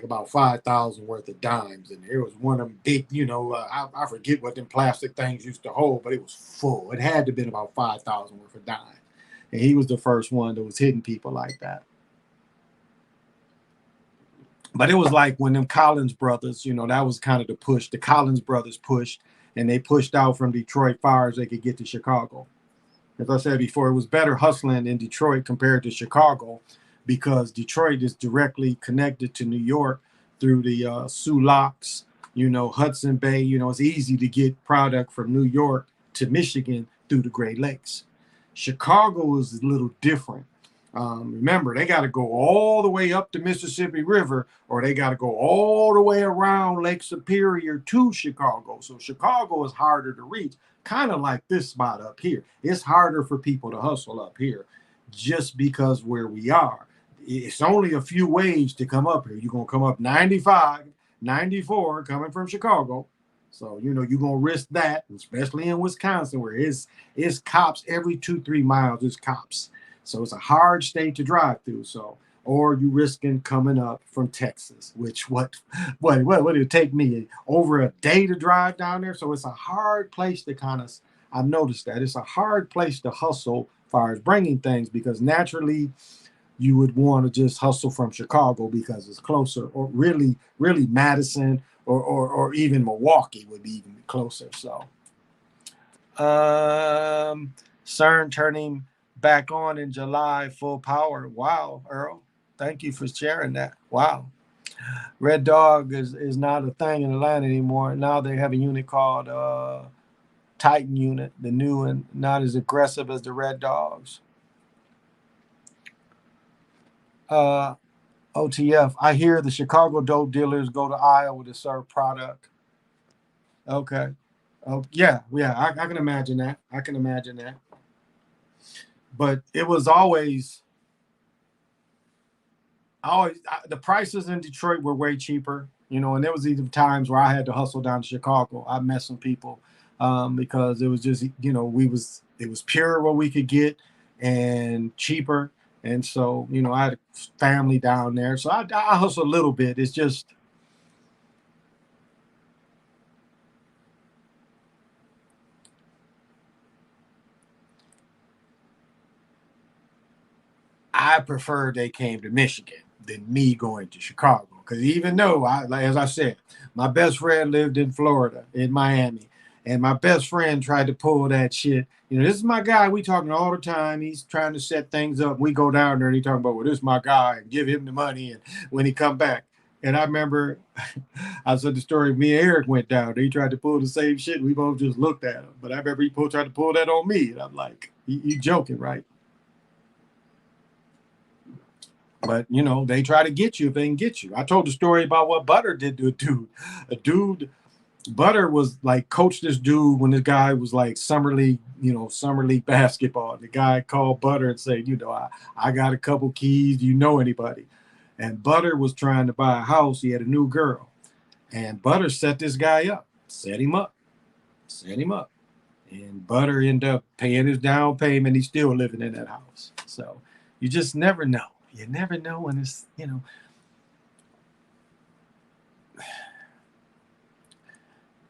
about 5,000 worth of dimes, and there was one of them big. I forget what them plastic things used to hold, but it was full. It had to have been about 5,000 worth of dimes, and he was the first one that was hitting people like that. But it was like when them Collins brothers, that was kind of the push. The Collins brothers pushed, and they pushed out from Detroit far as they could get to Chicago. As I said before, it was better hustling in Detroit compared to Chicago, because Detroit is directly connected to New York through the Soo Locks, Hudson Bay. It's easy to get product from New York to Michigan through the Great Lakes. Chicago is a little different. Remember, they got to go all the way up the Mississippi River, or they got to go all the way around Lake Superior to Chicago. So Chicago is harder to reach, kind of like this spot up here. It's harder for people to hustle up here just because where we are. It's only a few ways to come up here. You're going to come up 95, 94 coming from Chicago. So, you're going to risk that, especially in Wisconsin, where it's cops every 2-3 miles. It's cops. So it's a hard state to drive through. So, or you risking coming up from Texas, which what did it take me over a day to drive down there? So it's a hard place to I've noticed that it's a hard place to hustle as far as bringing things, because naturally you would want to just hustle from Chicago because it's closer, or really Madison or even Milwaukee would be even closer. So, CERN turning back on in July, full power. Wow, Earl, thank you for sharing that. Wow. Red Dog is not a thing in Atlanta anymore. Now they have a unit called Titan unit, the new and not as aggressive as the Red Dogs. OTF, I hear the Chicago dope dealers go to Iowa to serve product. Okay. Oh, yeah, I can imagine that. But it was always the prices in Detroit were way cheaper, and there was even times where I had to hustle down to Chicago. I met some people because it was just, it was pure what we could get and cheaper. And so, I had a family down there. So I hustle a little bit. It's just, I prefer they came to Michigan than me going to Chicago. Because even though, as I said, my best friend lived in Florida, in Miami, and my best friend tried to pull that shit. This is my guy. We talking all the time. He's trying to set things up. We go down there and he talking about, well, this is my guy, and give him the money. And when he come back, And I remember I said the story. Me and Eric went down. They tried to pull the same shit. We both just looked at him. But I remember he tried to pull that on me, and I'm like, "You joking, right?" But you know, they try to get you if they can get you. I told the story about what Butter did to a dude. A dude, Butter was like coached this dude when this guy was like summer league basketball. The guy called Butter and said, I got a couple keys. Do you know anybody? And Butter was trying to buy a house. He had a new girl. And Butter set this guy up, set him up. And Butter ended up paying his down payment. He's still living in that house. So you just never know. You never know when it's.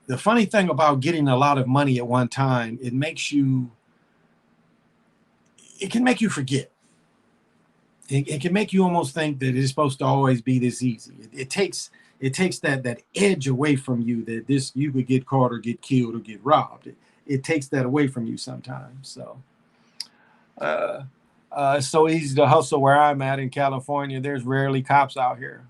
The funny thing about getting a lot of money at one time, it can make you forget. It can make you almost think that it's supposed to always be this easy. It takes that edge away from you that you could get caught or get killed or get robbed. It takes that away from you sometimes. So it's so easy to hustle where I'm at in California. There's rarely cops out here.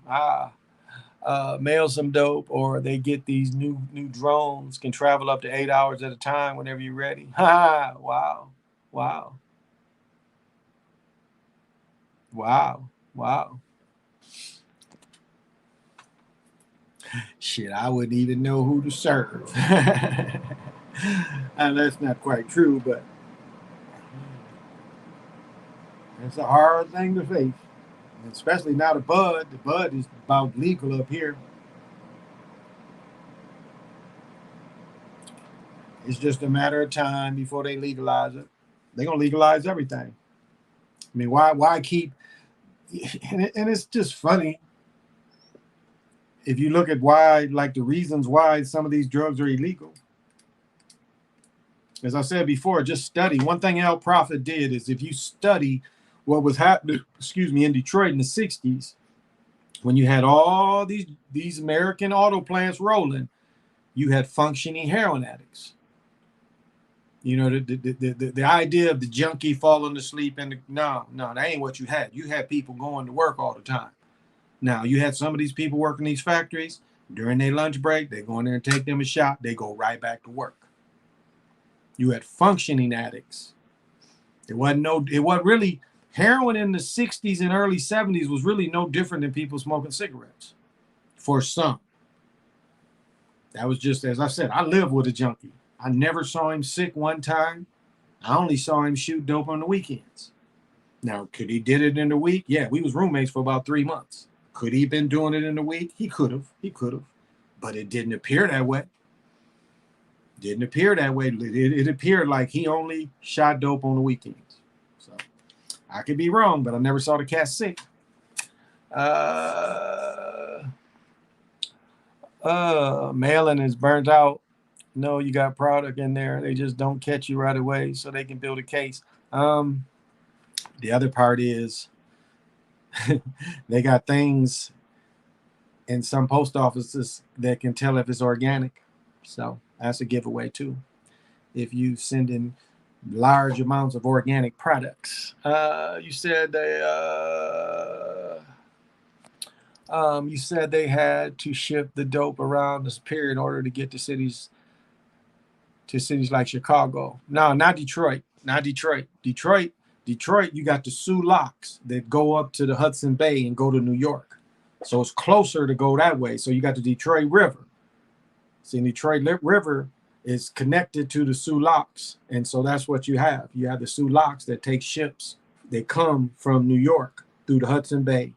Mail some dope, or they get these new drones, can travel up to 8 hours at a time whenever you're ready. Ha! Wow. Shit, I wouldn't even know who to serve. And that's not quite true, but it's a hard thing to face. Especially now the bud. The bud is about legal up here. It's just a matter of time before they legalize it. They're gonna legalize everything. I mean, why keep? And it's just funny if you look at why, like the reasons why some of these drugs are illegal. As I said before, just study. One thing Al Prophet did is if you study what was happening, in Detroit in the 60s, when you had all these American auto plants rolling, you had functioning heroin addicts. The idea of the junkie falling asleep no, that ain't what you had. You had people going to work all the time. Now, you had some of these people working these factories during their lunch break. They go in there and take them a shot. They go right back to work. You had functioning addicts. It wasn't really heroin in the 60s and early 70s was really no different than people smoking cigarettes for some. That was just, as I said, I lived with a junkie. I never saw him sick one time. I only saw him shoot dope on the weekends. Now, could he did it in the week? Yeah, we was roommates for about 3 months. Could he have been doing it in the week? He could have. But it didn't appear that way. It appeared like he only shot dope on the weekends. So I could be wrong, but I never saw the cat sick. Mailing is burnt out. No, you got product in there. They just don't catch you right away, so they can build a case. The other part is they got things in some post offices that can tell if it's organic. So that's a giveaway too. If you send in large amounts of organic products. You said they had to ship the dope around this period in order to get to cities like Chicago. No, not Detroit. Detroit, you got the Sioux Locks that go up to the Hudson Bay and go to New York. So it's closer to go that way. So you got the Detroit River. See, Detroit River is connected to the Sioux Locks. And so that's what you have. You have the Sioux Locks that take ships. They come from New York through the Hudson Bay.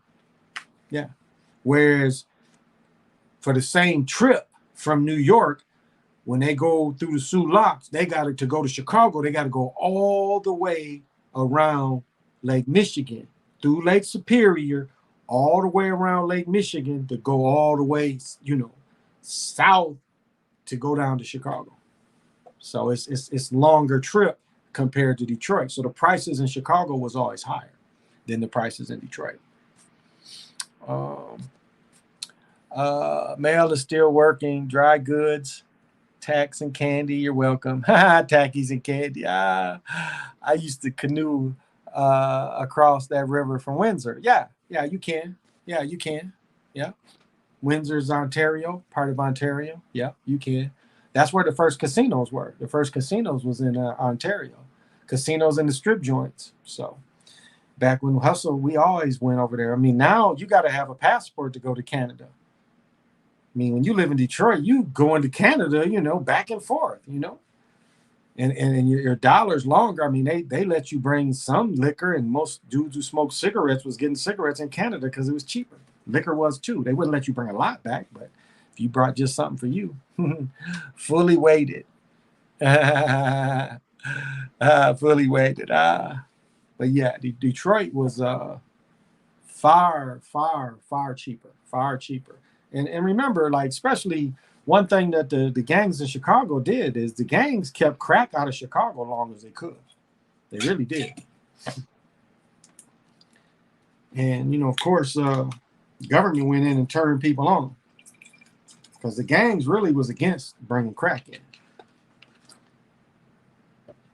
Yeah. Whereas for the same trip from New York, when they go through the Sioux Locks, they got to go to Chicago. They got to go all the way around Lake Michigan, through Lake Superior, all the way around Lake Michigan to go all the way, south to go down to Chicago. So it's longer trip compared to Detroit. So the prices in Chicago was always higher than the prices in Detroit. Mail is still working. Dry goods, tax and candy. You're welcome. Tackies and candy. I used to canoe across that river from Windsor. Yeah, you can. Yeah, you can. Yeah. Windsor's Ontario, part of Ontario. Yeah, you can. That's where the first casinos were. The first casinos was in Ontario. Casinos and the strip joints. So back when Hustle, we always went over there. I mean, now you got to have a passport to go to Canada. I mean, when you live in Detroit, you go into Canada, back and forth, and your dollar's longer. I mean, they let you bring some liquor, and most dudes who smoked cigarettes was getting cigarettes in Canada because it was cheaper. Liquor was too. They wouldn't let you bring a lot back, but if you brought just something for you, fully weighted, fully weighted. But yeah, Detroit was far, far, far cheaper, far cheaper. And remember, like, especially one thing that the gangs in Chicago did is the gangs kept crack out of Chicago as long as they could. They really did. And, of course, government went in and turned people on because the gangs really was against bringing crack in.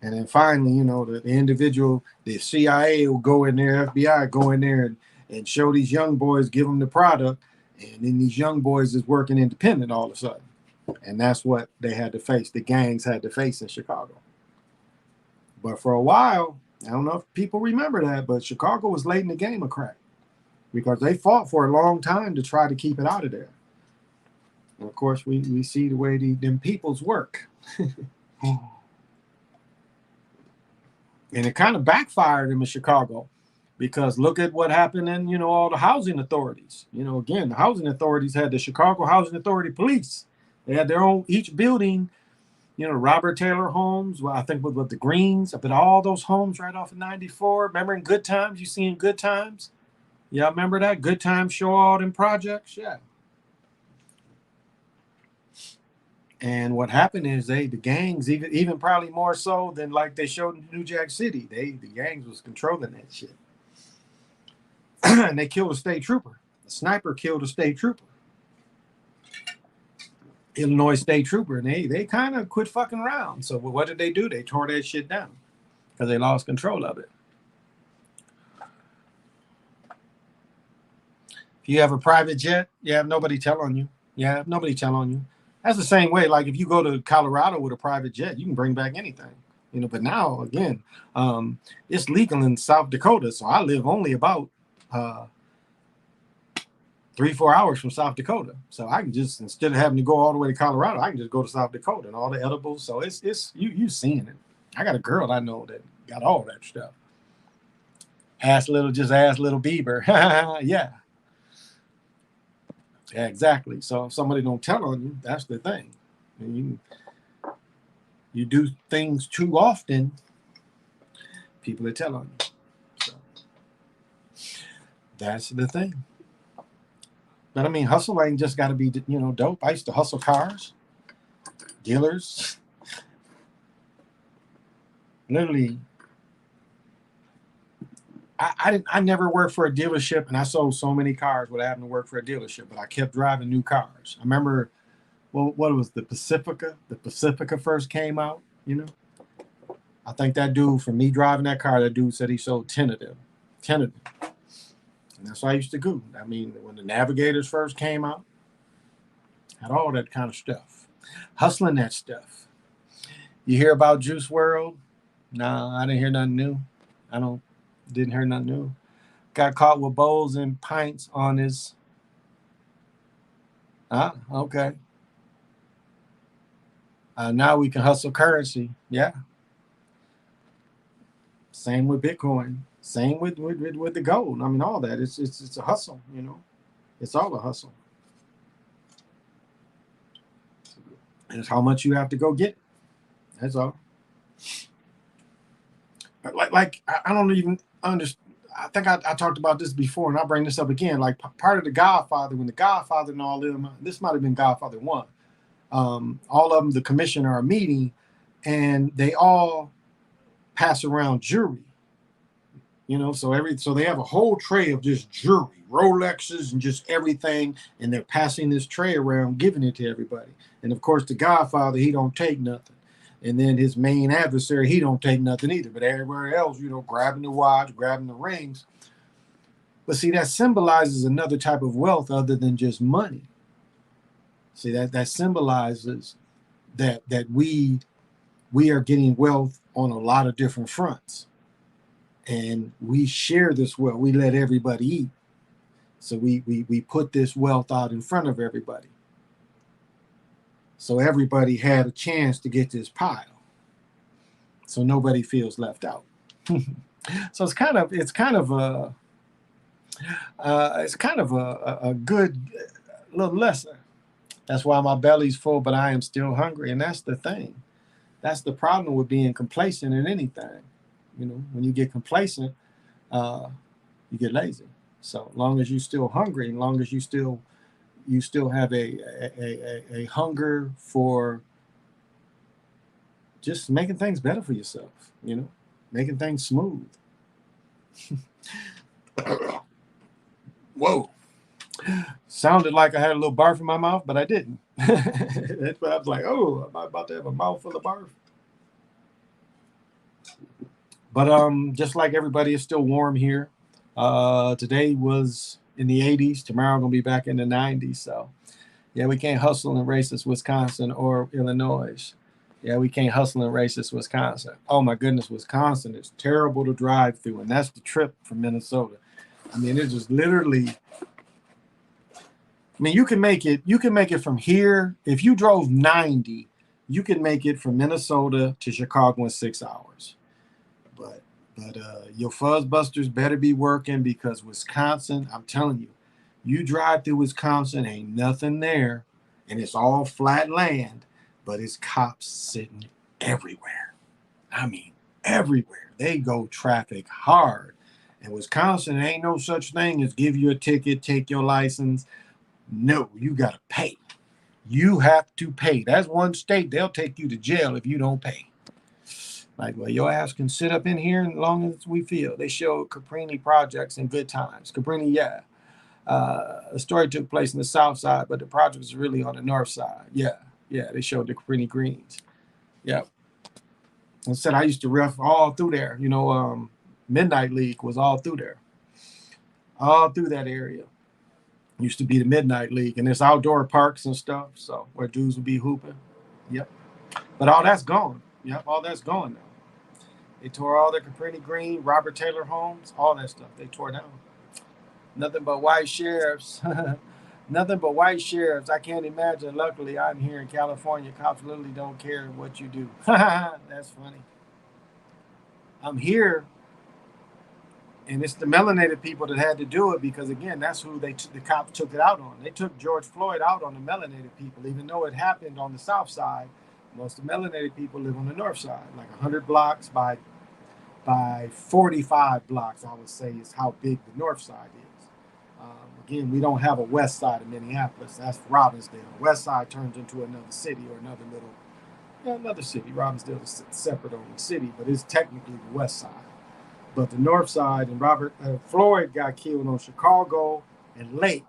And then finally, the individual, the CIA will go in there, FBI go in there and show these young boys, give them the product. And then these young boys is working independent all of a sudden. And that's what they had to face. The gangs had to face in Chicago. But for a while, I don't know if people remember that, but Chicago was late in the game of crack because they fought for a long time to try to keep it out of there. And of course, we see the way them peoples work. And it kind of backfired them in Chicago because look at what happened in, all the housing authorities. Again, the housing authorities had the Chicago Housing Authority Police. They had their own, each building, Robert Taylor Homes, well, I think with the Greens, up at all those homes right off of 94. Remember in Good Times? You see in Good Times? Yeah, remember that? Good Times show all them projects? Yeah. And what happened is the gangs, even probably more so than like they showed in New Jack City, the gangs was controlling that shit. And they killed a state trooper. A sniper killed a state trooper. Illinois state trooper. And they kind of quit fucking around. So what did they do? They tore that shit down because they lost control of it. If you have a private jet, you have nobody tell on you. That's the same way. Like if you go to Colorado with a private jet, you can bring back anything, but now again, it's legal in South Dakota. So I live only about 3-4 hours from South Dakota. So I can just, instead of having to go all the way to Colorado, I can just go to South Dakota and all the edibles. So it's you seeing it. I got a girl I know that got all that stuff. Ask little Bieber. Yeah. Yeah, exactly. So if somebody don't tell on you, that's the thing. And you do things too often, people will tell on you. So that's the thing. But I mean, hustle ain't just got to be, dope. I used to hustle cars, dealers. Literally, I never worked for a dealership, and I sold so many cars without having to work for a dealership. But I kept driving new cars. I remember, what was the Pacifica? The Pacifica first came out. I think that dude, for me driving that car, that dude said he sold 10 of them. And that's what I used to do. I mean, when the Navigators first came out, had all that kind of stuff, hustling that stuff. You hear about Juice WRLD? No, I didn't hear nothing new. Didn't hear nothing new. Got caught with bowls and pints on his. Okay. Now we can hustle currency. Yeah. Same with Bitcoin. Same with the gold. I mean, all that. It's a hustle. It's all a hustle. And it's how much you have to go get. That's all. Like I don't even understand. I think I talked about this before, and I'll bring this up again. Like part of the Godfather, when the Godfather and all them, this might have been Godfather 1. All of them, the commission are meeting, and they all pass around jewelry. So they have a whole tray of just jewelry, Rolexes, and just everything, and they're passing this tray around, giving it to everybody. And of course, the Godfather, he don't take nothing. And then his main adversary, he don't take nothing either. But everywhere else, grabbing the watch, grabbing the rings. But see, that symbolizes another type of wealth other than just money. See, that symbolizes that we are getting wealth on a lot of different fronts, and we share this wealth. We let everybody eat. So we put this wealth out in front of everybody. So everybody had a chance to get this pile. So nobody feels left out. So it's kind of a good little lesson. That's why my belly's full, but I am still hungry. And that's the thing. That's the problem with being complacent in anything. You know, when you get complacent, you get lazy. So long as you're still hungry, as long as you still have a hunger for just making things better for yourself, you know, making things smooth. Whoa. Sounded like I had a little barf in my mouth, but I didn't. That's why I was like, oh, I'm about to have a mouthful of barf. But just like everybody, is still warm here. Today was in the 80s. Tomorrow gonna be back in the 90s. So yeah, we can't hustle and race this Wisconsin or Illinois. Yeah, we can't hustle and race this Wisconsin. Oh my goodness, Wisconsin is terrible to drive through, and that's the trip from Minnesota. I mean, it's just literally. I mean, you can make it. You can make it from here. If you drove 90, you can make it from Minnesota to Chicago in 6 hours. But your fuzzbusters better be working, because Wisconsin, I'm telling you, you drive through Wisconsin, ain't nothing there, and it's all flat land, but it's cops sitting everywhere. I mean, everywhere. They go traffic hard. In Wisconsin, ain't no such thing as give you a ticket, take your license. No, you got to pay. You have to pay. That's one state, they'll take you to jail if you don't pay. Like, well, your ass can sit up in here as long as we feel. They show Cabrini projects in Good Times. Cabrini, yeah. The story took place in the south side, but the project was really on the north side. Yeah, yeah. They showed the Cabrini Greens. Yeah. And said I used to ref all through there. You know, Midnight League was all through there, all through that area. Used to be the Midnight League, and there's outdoor parks and stuff. So where dudes would be hooping. Yep. But all that's gone. Yep, all that's gone now. They tore all their Cabrini Green, Robert Taylor homes, all that stuff. They tore down. Nothing but white sheriffs. Nothing but white sheriffs. I can't imagine. Luckily, I'm here in California. Cops literally don't care what you do. That's funny. I'm here, and it's the melanated people that had to do it, because, again, that's who the cops took it out on. They took George Floyd out on the melanated people, even though it happened on the south side. Most of the melanated people live on the north side, like 100 blocks by 45 blocks, I would say, is how big the north side is. Again, we don't have a west side of Minneapolis. That's Robbinsdale. West side turns into another city, or another city. Robbinsdale is separate on the city, but it's technically the west side. But the north side, and Robert Floyd got killed on Chicago and Lake,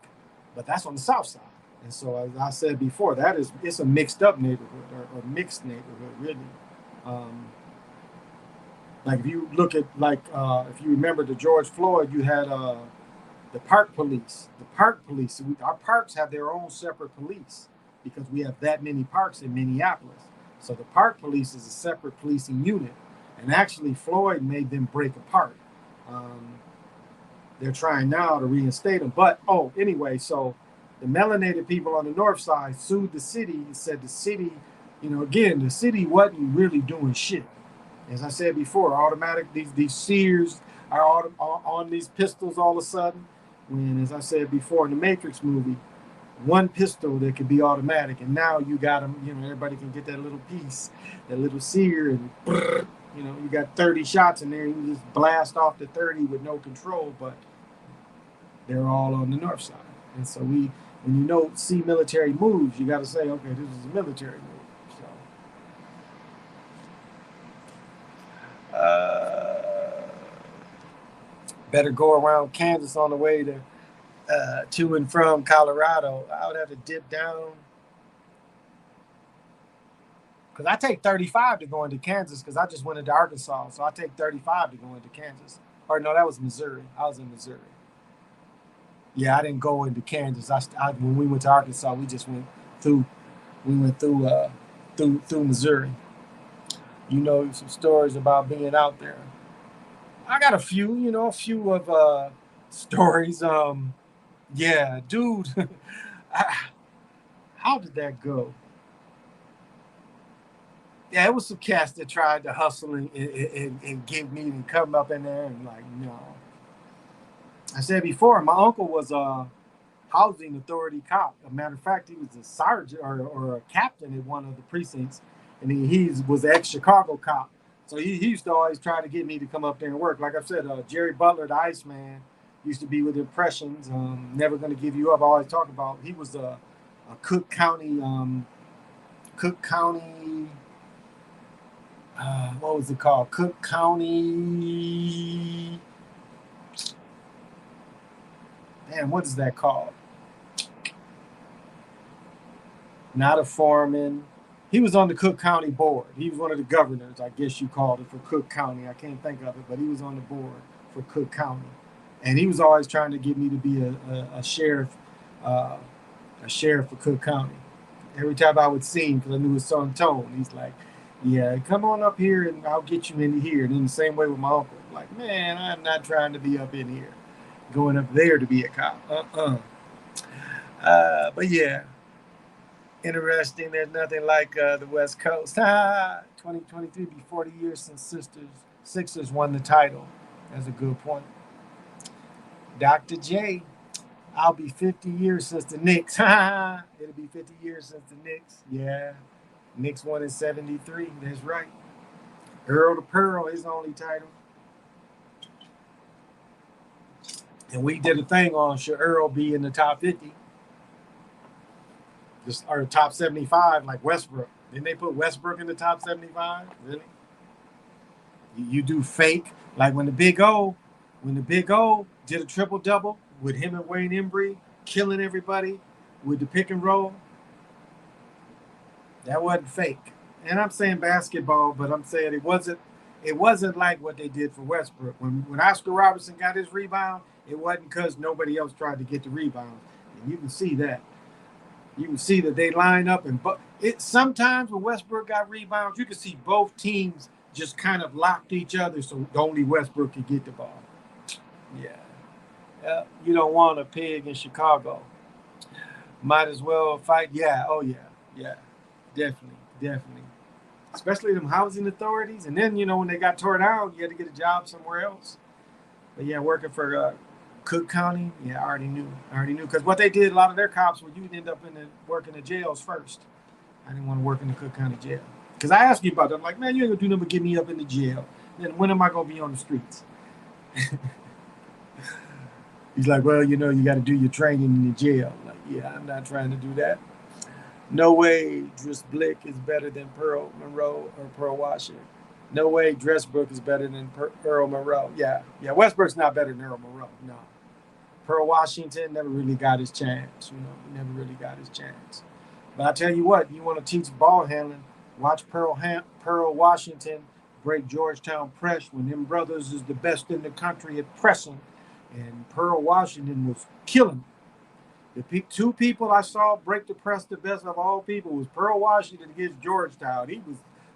but that's on the south side. And so, as I said before, it's a mixed up neighborhood, or mixed neighborhood, really. Um, like if you look at, if you remember the George Floyd, you had the park police. The park police. Our parks have their own separate police, because we have that many parks in Minneapolis. So the park police is a separate policing unit, and actually Floyd made them break apart. Um, they're trying now to reinstate them, but anyway, so the melanated people on the north side sued the city and said the city, again, the city wasn't really doing shit. As I said before, automatic, these Sears are on these pistols all of a sudden. When, as I said before, in the Matrix movie, one pistol that could be automatic, and now you got them. Everybody can get that little piece, that little Sear, and you got 30 shots in there. You just blast off the 30 with no control, but they're all on the north side. And so when you see military moves, you got to say, okay, this is a military move. Better go around Kansas on the way to and from Colorado. I would have to dip down, because I take 35 to go into Kansas, because I just went into Arkansas. So I take 35 to go into Kansas. Or no, that was Missouri. I was in Missouri. Yeah, I didn't go into Kansas. When we went to Arkansas, we just went through through Missouri. You know some stories about being out there. I got a few, a few of stories. Yeah, dude. How did that go? Yeah, it was some cats that tried to hustle and give me and come up in there and like, no. I said before, my uncle was a housing authority cop. As a matter of fact, he was a sergeant or a captain at one of the precincts, and he was an ex-Chicago cop. So he used to always try to get me to come up there and work. Like I said, Jerry Butler, the Iceman, used to be with Impressions. Never Gonna Give You Up. I always talk about. He was a Cook County. What was it called? Cook County. Damn, what is that called? Not a foreman. He was on the Cook County board. He was one of the governors, I guess you called it, for Cook County. I can't think of it, but he was on the board for Cook County, and he was always trying to get me to be a sheriff, uh, a sheriff for Cook County. Every time I would see him, because I knew his son Tone, he's like, "Yeah, come on up here, and I'll get you in here." And in the same way with my uncle, like, man, I'm not trying to be up in here, going up there to be a cop. But yeah, interesting. There's nothing like the West Coast. 2023 be 40 years since Sixers won the title. That's a good point. Dr. J, I'll be 50 years since the Knicks. It'll be 50 years since the Knicks. Yeah. Knicks won in 73. That's right. Earl to Pearl, his only title. And we did a thing on should Earl be in the top 50. Just or top 75 like Westbrook. Didn't they put Westbrook in the top 75? Really? You do fake like when the Big O did a triple double with him and Wayne Embry killing everybody with the pick and roll. That wasn't fake. And I'm saying basketball, but I'm saying it wasn't like what they did for Westbrook. When Oscar Robertson got his rebound, it wasn't because nobody else tried to get the rebound. And you can see that. You can see that they line up and it sometimes when Westbrook got rebounds, you can see both teams just kind of locked each other so only Westbrook could get the ball. Yeah. You don't want a pig in Chicago. Might as well fight. Yeah. Oh yeah. Yeah. Definitely. Definitely. Especially them housing authorities. And then, when they got tore down, you had to get a job somewhere else. But yeah, working for Cook County, yeah, I already knew. Because what they did, a lot of their cops would you'd end up working in jails first. I didn't want to work in the Cook County jail. Because I asked you about that. I'm like, man, you ain't gonna do nothing but get me up in the jail. Then when am I gonna be on the streets? He's like, well, you got to do your training in the jail. I'm like, yeah, I'm not trying to do that. No way Driss Blick is better than Pearl Monroe or Pearl Washington. No way Dressbrook is better than Earl Monroe. Yeah. Westbrook's not better than Earl Monroe. No. Pearl Washington never really got his chance. He never really got his chance. But I tell you what, you want to teach ball handling, watch Pearl Washington break Georgetown press when them brothers is the best in the country at pressing. And Pearl Washington was killing. The two people I saw break the press the best of all people was Pearl Washington against Georgetown.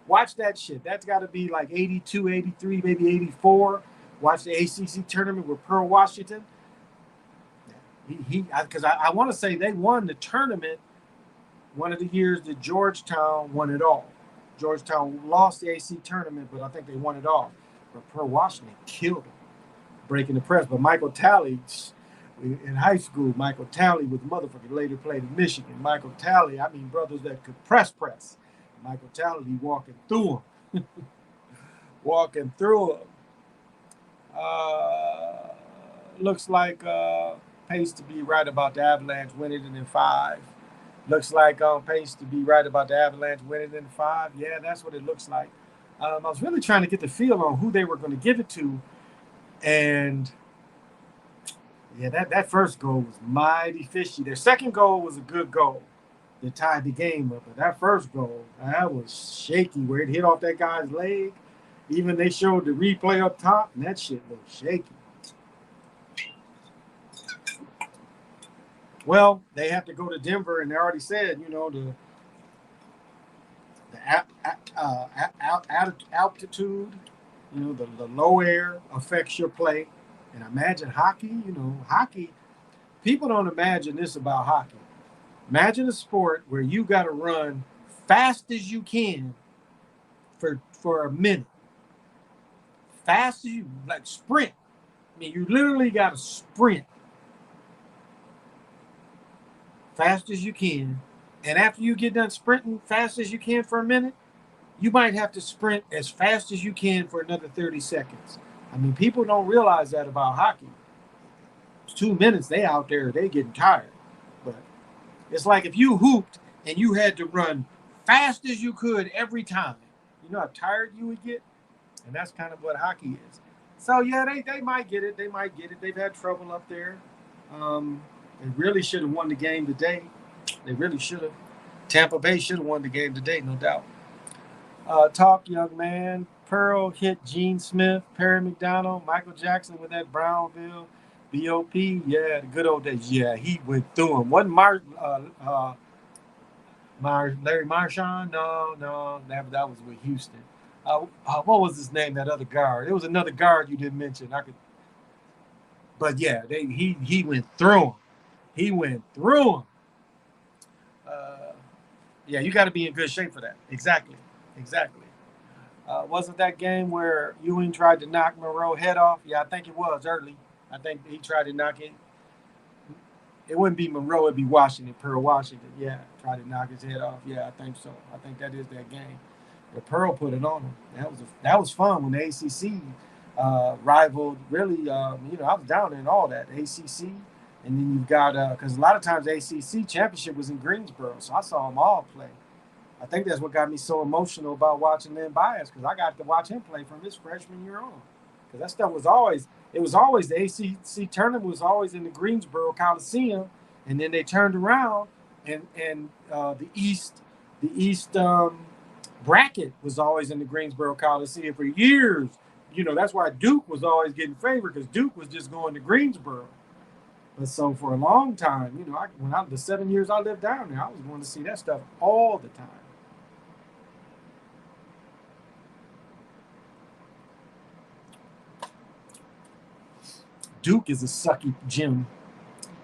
Watch that shit. That's got to be like 82, 83, maybe 84. Watch the ACC tournament with Pearl Washington. Because I want to say they won the tournament one of the years that Georgetown won it all. Georgetown lost the AC tournament, but I think they won it all. But Pearl Washington killed them, breaking the press. But Michael Talley, in high school, Michael Talley was the motherfucker, later played in Michigan. Michael Talley, brothers that could press. Michael Talley walking through them. Walking through them. Looks like pace to be right about the Avalanche winning it in 5. Looks like on pace to be right about the Avalanche winning it in 5. Yeah, that's what it looks like. I was really trying to get the feel on who they were going to give it to. And yeah, that first goal was mighty fishy. Their second goal was a good goal that tied the game up. But that first goal, that was shaky where it hit off that guy's leg. Even they showed the replay up top, and that shit looked shaky. Well, they have to go to Denver, and they already said, the altitude, the low air affects your play. And imagine hockey, hockey, people don't imagine this about hockey. Imagine a sport where you got to run fast as you can for a minute. Fast as you, like sprint. I mean, you literally got to sprint fast as you can. And after you get done sprinting fast as you can for a minute, you might have to sprint as fast as you can for another 30 seconds. I mean, people don't realize that about hockey. It's 2 minutes, they out there, they getting tired. But it's like if you hooped and you had to run fast as you could every time, you know how tired you would get? And that's kind of what hockey is. So, yeah, they might get it. They might get it. They've had trouble up there. They really should have won the game today. They really should have. Tampa Bay should have won the game today, no doubt. Talk, young man. Pearl hit Gene Smith, Perry McDonald, Michael Jackson with that Brownville, B.O.P. Yeah, the good old days. Yeah, he went through him. Wasn't Larry Marchand? No, that was with Houston. What was his name? That other guard. It was another guard you didn't mention. But yeah, he went through him. He went through him. Uh, yeah, you got to be in good shape for that. Exactly. Wasn't that game where Ewing tried to knock Monroe head off? Yeah, I think it was early. I think he tried to knock it. It wouldn't be Monroe, it'd be Washington, Pearl Washington. Yeah, tried to knock his head off. Yeah, I think so. I think that is that game. But Pearl put it on him. That was fun when the ACC rivaled. Really, I was down in all that ACC, and then you've got because a lot of times the ACC championship was in Greensboro, so I saw them all play. I think that's what got me so emotional about watching Len Bias because I got to watch him play from his freshman year on. Because that stuff was always the ACC tournament was always in the Greensboro Coliseum, and then they turned around and the East bracket was always in the Greensboro Coliseum for years. That's why Duke was always getting favored because Duke was just going to Greensboro. But so for a long time, the 7 years I lived down there, I was going to see that stuff all the time. Duke is a sucky gym.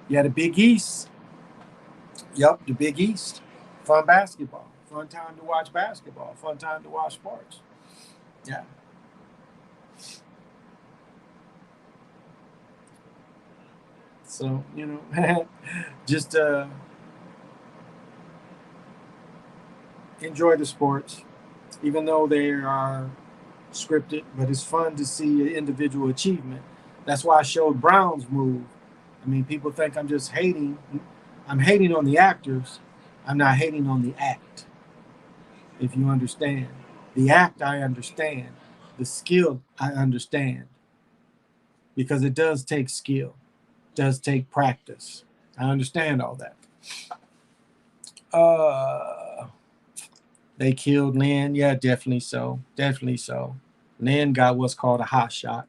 Yeah, the Big East. Yep, the Big East. Fun basketball. Fun time to watch basketball. Fun time to watch sports. Yeah. So, just enjoy the sports, even though they are scripted, but it's fun to see an individual achievement. That's why I showed Brown's move. I mean, people think I'm just hating. I'm hating on the actors. I'm not hating on the act, if you understand. The act, I understand. The skill, I understand. Because it does take skill, it does take practice. I understand all that. Uh, they killed Lynn. Yeah, definitely so. Definitely so. Lynn got what's called a hot shot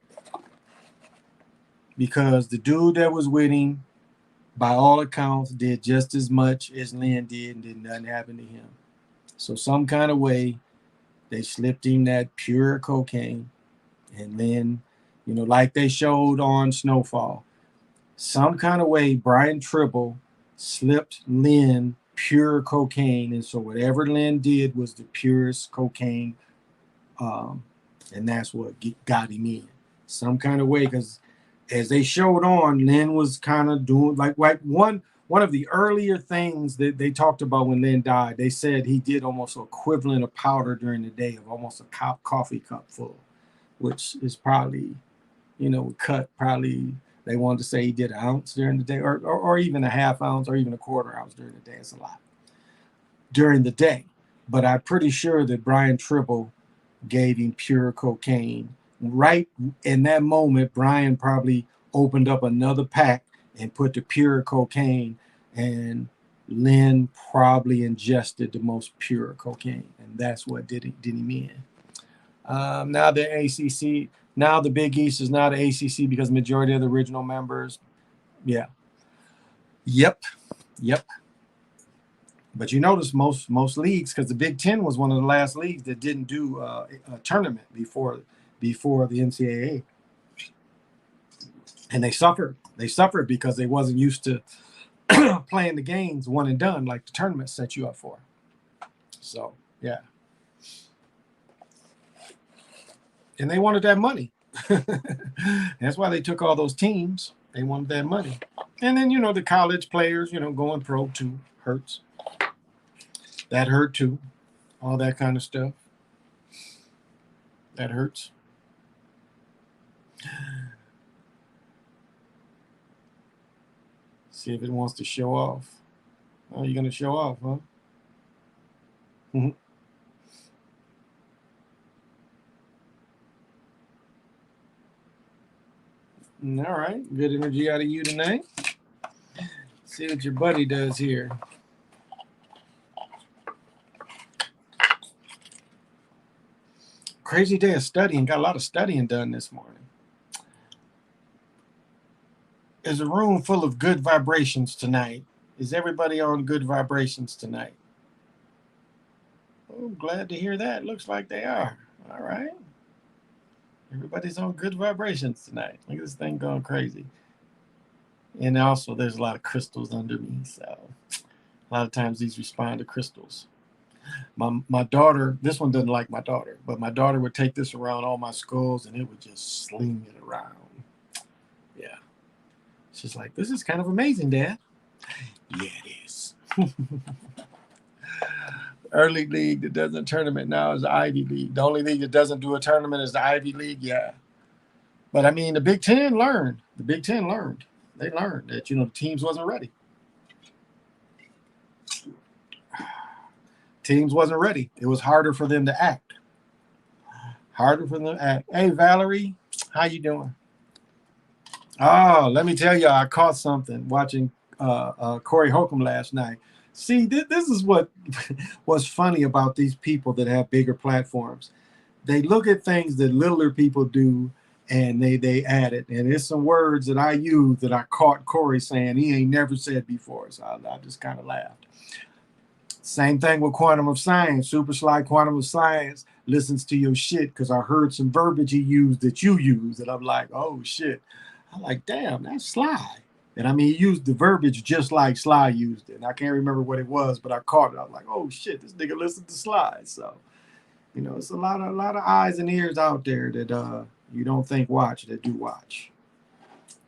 because the dude that was with him, by all accounts, did just as much as Lynn did and did nothing happen to him. So some kind of way, they slipped him that pure cocaine. And then, like they showed on Snowfall, some kind of way Brian Tribble slipped Lynn pure cocaine. And so whatever Lynn did was the purest cocaine. Um, and that's what got him in. Some kind of way, because as they showed on, Lynn was kind of doing like one of the earlier things that they talked about when Lynn died. They said he did almost equivalent of powder during the day of almost a coffee cup full, which is probably, cut probably. They wanted to say he did an ounce during the day, or even a half ounce, or even a quarter ounce during the day. It's a lot during the day. But I'm pretty sure that Brian Tribble gave him pure cocaine. Right in that moment, Brian probably opened up another pack and put the pure cocaine, and Lynn probably ingested the most pure cocaine, and that's what did him in. Now the ACC, now the Big East is now the ACC because majority of the original members, yeah. Yep, yep. But you notice most leagues, because the Big Ten was one of the last leagues that didn't do a tournament before the NCAA, and they suffered. They suffered because they wasn't used to playing the games one and done like the tournament set you up for. So yeah, and they wanted that money. That's why they took all those teams. They wanted that money, and then the college players, going pro too hurts. That hurt too. All that kind of stuff. That hurts. See if it wants to show off. Oh, you're gonna show off, huh? All right. Good energy out of you tonight. See what your buddy does here. Crazy day of studying. Got a lot of studying done this morning. There's a room full of good vibrations tonight. Is everybody on good vibrations tonight? Oh, glad to hear that. Looks like they are. All right. Everybody's on good vibrations tonight. Look at this thing going crazy. And also, there's a lot of crystals under me. So, a lot of times these respond to crystals. My daughter, this one doesn't like my daughter, but my daughter would take this around all my skulls and it would just sling it around. Yeah. She's like, this is kind of amazing, Dad. Yeah, it is. Early league that doesn't tournament now is the Ivy League. The only league that doesn't do a tournament is the Ivy League. Yeah. But I mean, the Big Ten learned. The Big Ten learned. They learned that, the teams wasn't ready. Teams wasn't ready. It was harder for them to act. Harder for them to act. Hey, Valerie, how you doing? Oh, let me tell you, I caught something watching Corey Holcomb last night. See, this is what was funny about these people that have bigger platforms. They look at things that littler people do, and they add it. And it's some words that I use that I caught Corey saying he ain't never said before. So I just kind of laughed. Same thing with Quantum of Science. Super Sly Quantum of Science listens to your shit because I heard some verbiage he used that you use. And I'm like, oh, shit. I'm like, damn, that's Sly. And I mean, he used the verbiage just like Sly used it. And I can't remember what it was, but I caught it. I was like, oh, shit, this nigga listened to Sly. So, it's a lot of eyes and ears out there that you don't think watch, that do watch.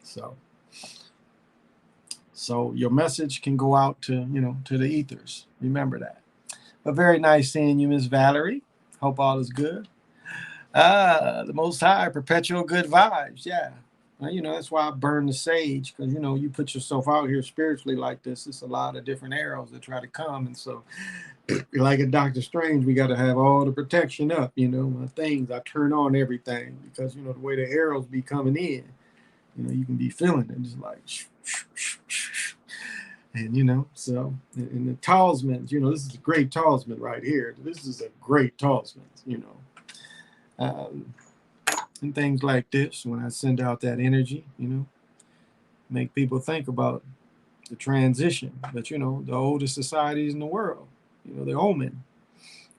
So your message can go out to the ethers. Remember that. But very nice seeing you, Miss Valerie. Hope all is good. The Most High, perpetual good vibes. Yeah. Well, that's why I burn the sage, because, you put yourself out here spiritually like this. It's a lot of different arrows that try to come. And so, like in Doctor Strange, we got to have all the protection up, my things. I turn on everything because, the way the arrows be coming in, you can be feeling it. Just like, and so and the talismans, this is a great talisman right here. This is a great talisman, and things like this. When I send out that energy, make people think about the transition. But the oldest societies in the world, the Omen,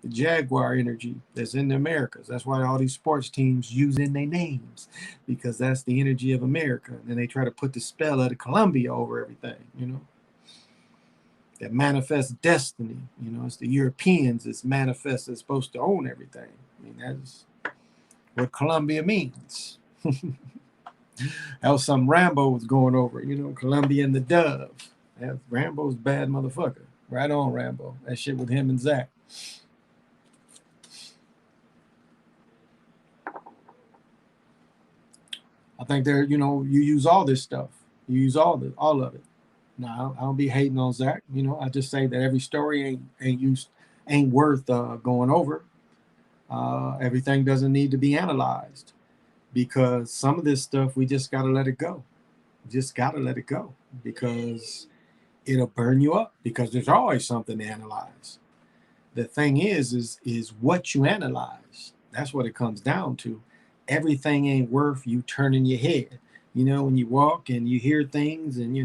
the Jaguar energy that's in the Americas. That's why all these sports teams use in their names, because that's the energy of America. And then they try to put the spell of the Columbia over everything, that manifests destiny. It's the Europeans that's manifest that's supposed to own everything. I mean, that's what Columbia means. That was something Rambo was going over, Columbia and the Dove. Rambo's bad motherfucker. Right on, Rambo. That shit with him and Zach. I think you use all this stuff. You use all of it. No, I don't be hating on Zach. I just say that every story ain't worth going over. Everything doesn't need to be analyzed, because some of this stuff we just gotta let it go. Just gotta let it go, because it'll burn you up. Because there's always something to analyze. The thing is what you analyze. That's what it comes down to. Everything ain't worth you turning your head. When you walk and you hear things, and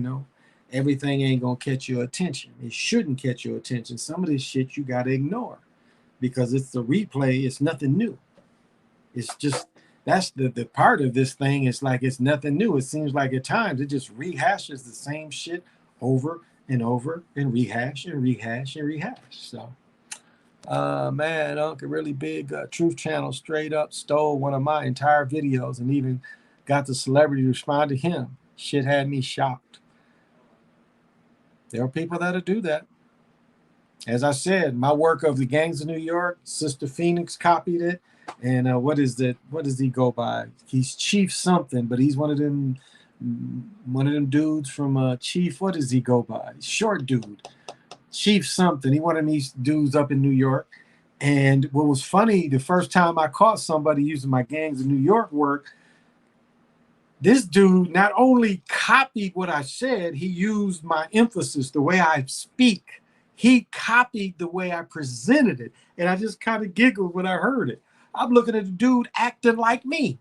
everything ain't gonna catch your attention. It shouldn't catch your attention. Some of this shit you gotta ignore because it's the replay. It's nothing new. It's just that's the part of this thing. It's like it's nothing new. It seems like at times it just rehashes the same shit over and over and rehash and rehash and rehash. So, man, Uncle Really Big Truth Channel straight up stole one of my entire videos and even got the celebrity to respond to him. Shit had me shocked. There are people that'll do that. As I said, my work of the Gangs of New York, Sister Phoenix copied it. And what is that? What does he go by? He's Chief something, but he's one of them dudes from Chief. What does he go by? Short dude, Chief something. He one of these dudes up in New York. And what was funny, the first time I caught somebody using my Gangs of New York work, this dude not only copied what I said, he used my emphasis, the way I speak. He copied the way I presented it. And I just kind of giggled when I heard it. I'm looking at the dude acting like me.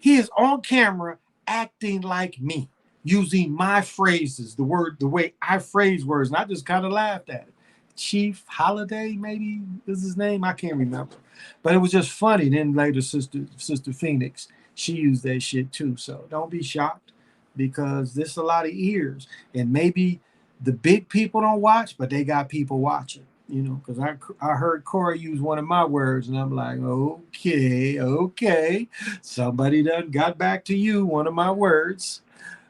He is on camera acting like me, using my phrases, the way I phrase words. And I just kind of laughed at it. Chief Holiday, maybe is his name. I can't remember. But it was just funny. Then later, Sister Phoenix, she used that shit too. So don't be shocked because there's a lot of ears. And maybe the big people don't watch, but they got people watching. You know, because I heard Corey use one of my words, and I'm like, okay. Somebody done got back to you, one of my words.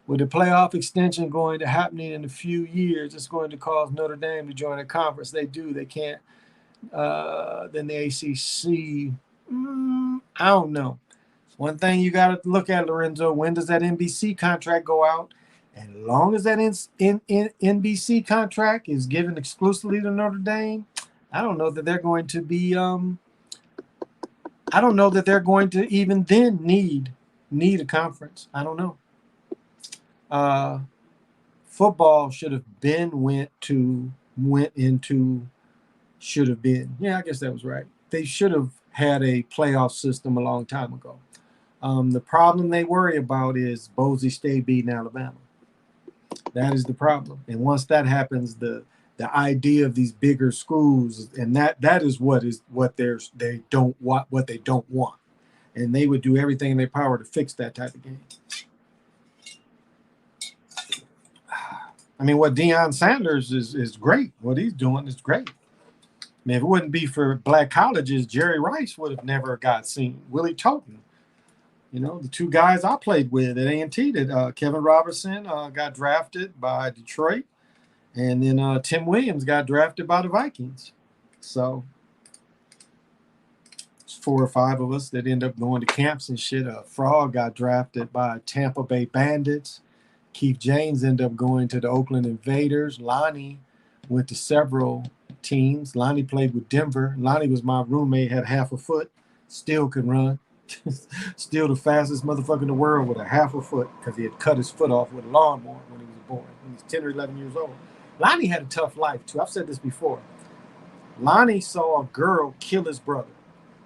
With the playoff extension going to happening in a few years, it's going to cause Notre Dame to join a conference. They do. They can't. Then the ACC, I don't know. One thing you got to look at, Lorenzo, when does that NBC contract go out? And as long as that NBC contract is given exclusively to Notre Dame, I don't know that they're going to be. I don't know that they're going to even then need a conference. I don't know. Football should have been went into should have been. Yeah, I guess that was right. They should have had a playoff system a long time ago. The problem they worry about is Boise State beating Alabama. That is the problem. And once that happens, the idea of these bigger schools, and that is what they don't want. And they would do everything in their power to fix that type of game. I mean, what Deion Sanders is great. What he's doing is great. I mean, if it wouldn't be for black colleges, Jerry Rice would have never got seen. Willie Totten. You know, the two guys I played with at A&T, that Kevin Robertson got drafted by Detroit, and then Tim Williams got drafted by the Vikings. So it's 4 or 5 of us that end up going to camps and shit. Frog got drafted by Tampa Bay Bandits. Keith James ended up going to the Oakland Invaders. Lonnie went to several teams. Lonnie played with Denver. Lonnie was my roommate, had half a foot, still could run. Still the fastest motherfucker in the world with a half a foot because he had cut his foot off with a lawnmower when he was born. When he was 10 or 11 years old. Lonnie had a tough life, too. I've said this before. Lonnie saw a girl kill his brother.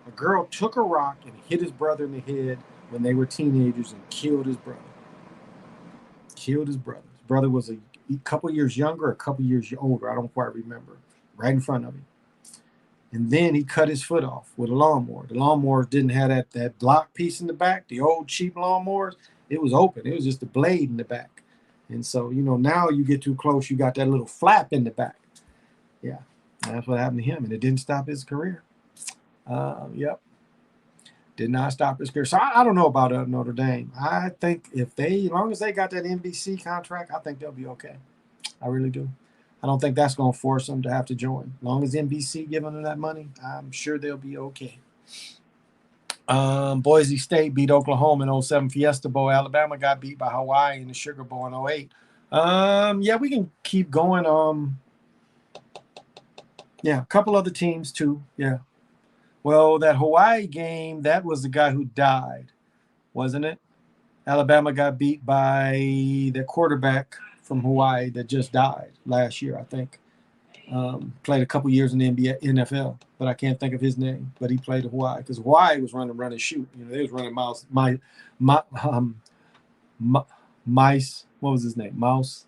A girl took a rock and hit his brother in the head when they were teenagers and killed his brother. His brother was a couple years younger, a couple years older. I don't quite remember. Right in front of him. And then he cut his foot off with a lawnmower. The lawnmowers didn't have that block piece in the back. The old cheap lawnmowers, it was open. It was just a blade in the back. And so, you know, now you get too close, you got that little flap in the back. Yeah, that's what happened to him. And it didn't stop his career. Yep. Did not stop his career. So I don't know about Notre Dame. I think as long as they got that NBC contract, I think they'll be okay. I really do. I don't think that's going to force them to have to join. As long as NBC giving them that money, I'm sure they'll be okay. Boise State beat Oklahoma in 07 Fiesta Bowl. Alabama got beat by Hawaii in the Sugar Bowl in 08. Yeah, we can keep going. Yeah, a couple other teams too. Yeah. Well, that Hawaii game, that was the guy who died, wasn't it? Alabama got beat by the quarterback from Hawaii that just died last year, I think. Played a couple years in the NFL, but I can't think of his name. But he played at Hawaii because Hawaii was running run and shoot. You know, they was running Mice. What was his name? Mouse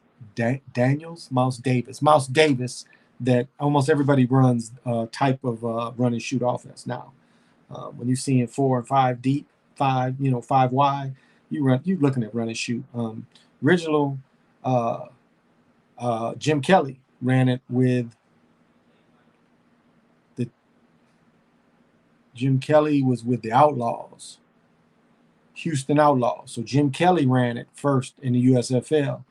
Mouse Davis. Mouse Davis, that almost everybody runs type of run and shoot offense now. When you're seeing 4 and 5 deep, 5 wide, you're looking at run and shoot. Original Jim Kelly ran it with Jim Kelly was with the Outlaws, Houston Outlaws. So Jim Kelly ran it first in the USFL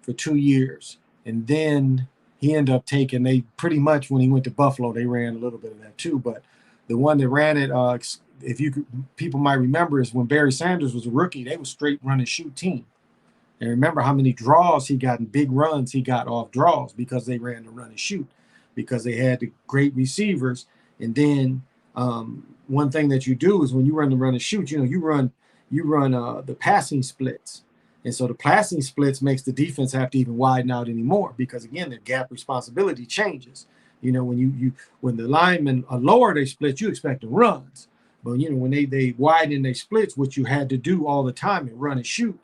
for 2 years. And then he ended up they pretty much, when he went to Buffalo, they ran a little bit of that too. But the one that ran it, people might remember, is when Barry Sanders was a rookie, they was straight run and shoot team. And remember how many draws he got and big runs he got off draws because they ran the run and shoot, because they had the great receivers. And then one thing that you do is when you run the run and shoot, you run the passing splits. And so the passing splits makes the defense have to even widen out anymore, because again, the gap responsibility changes. When the linemen are lower they splits, you expect the runs. But when they widen they splits, what you had to do all the time in run and shoot,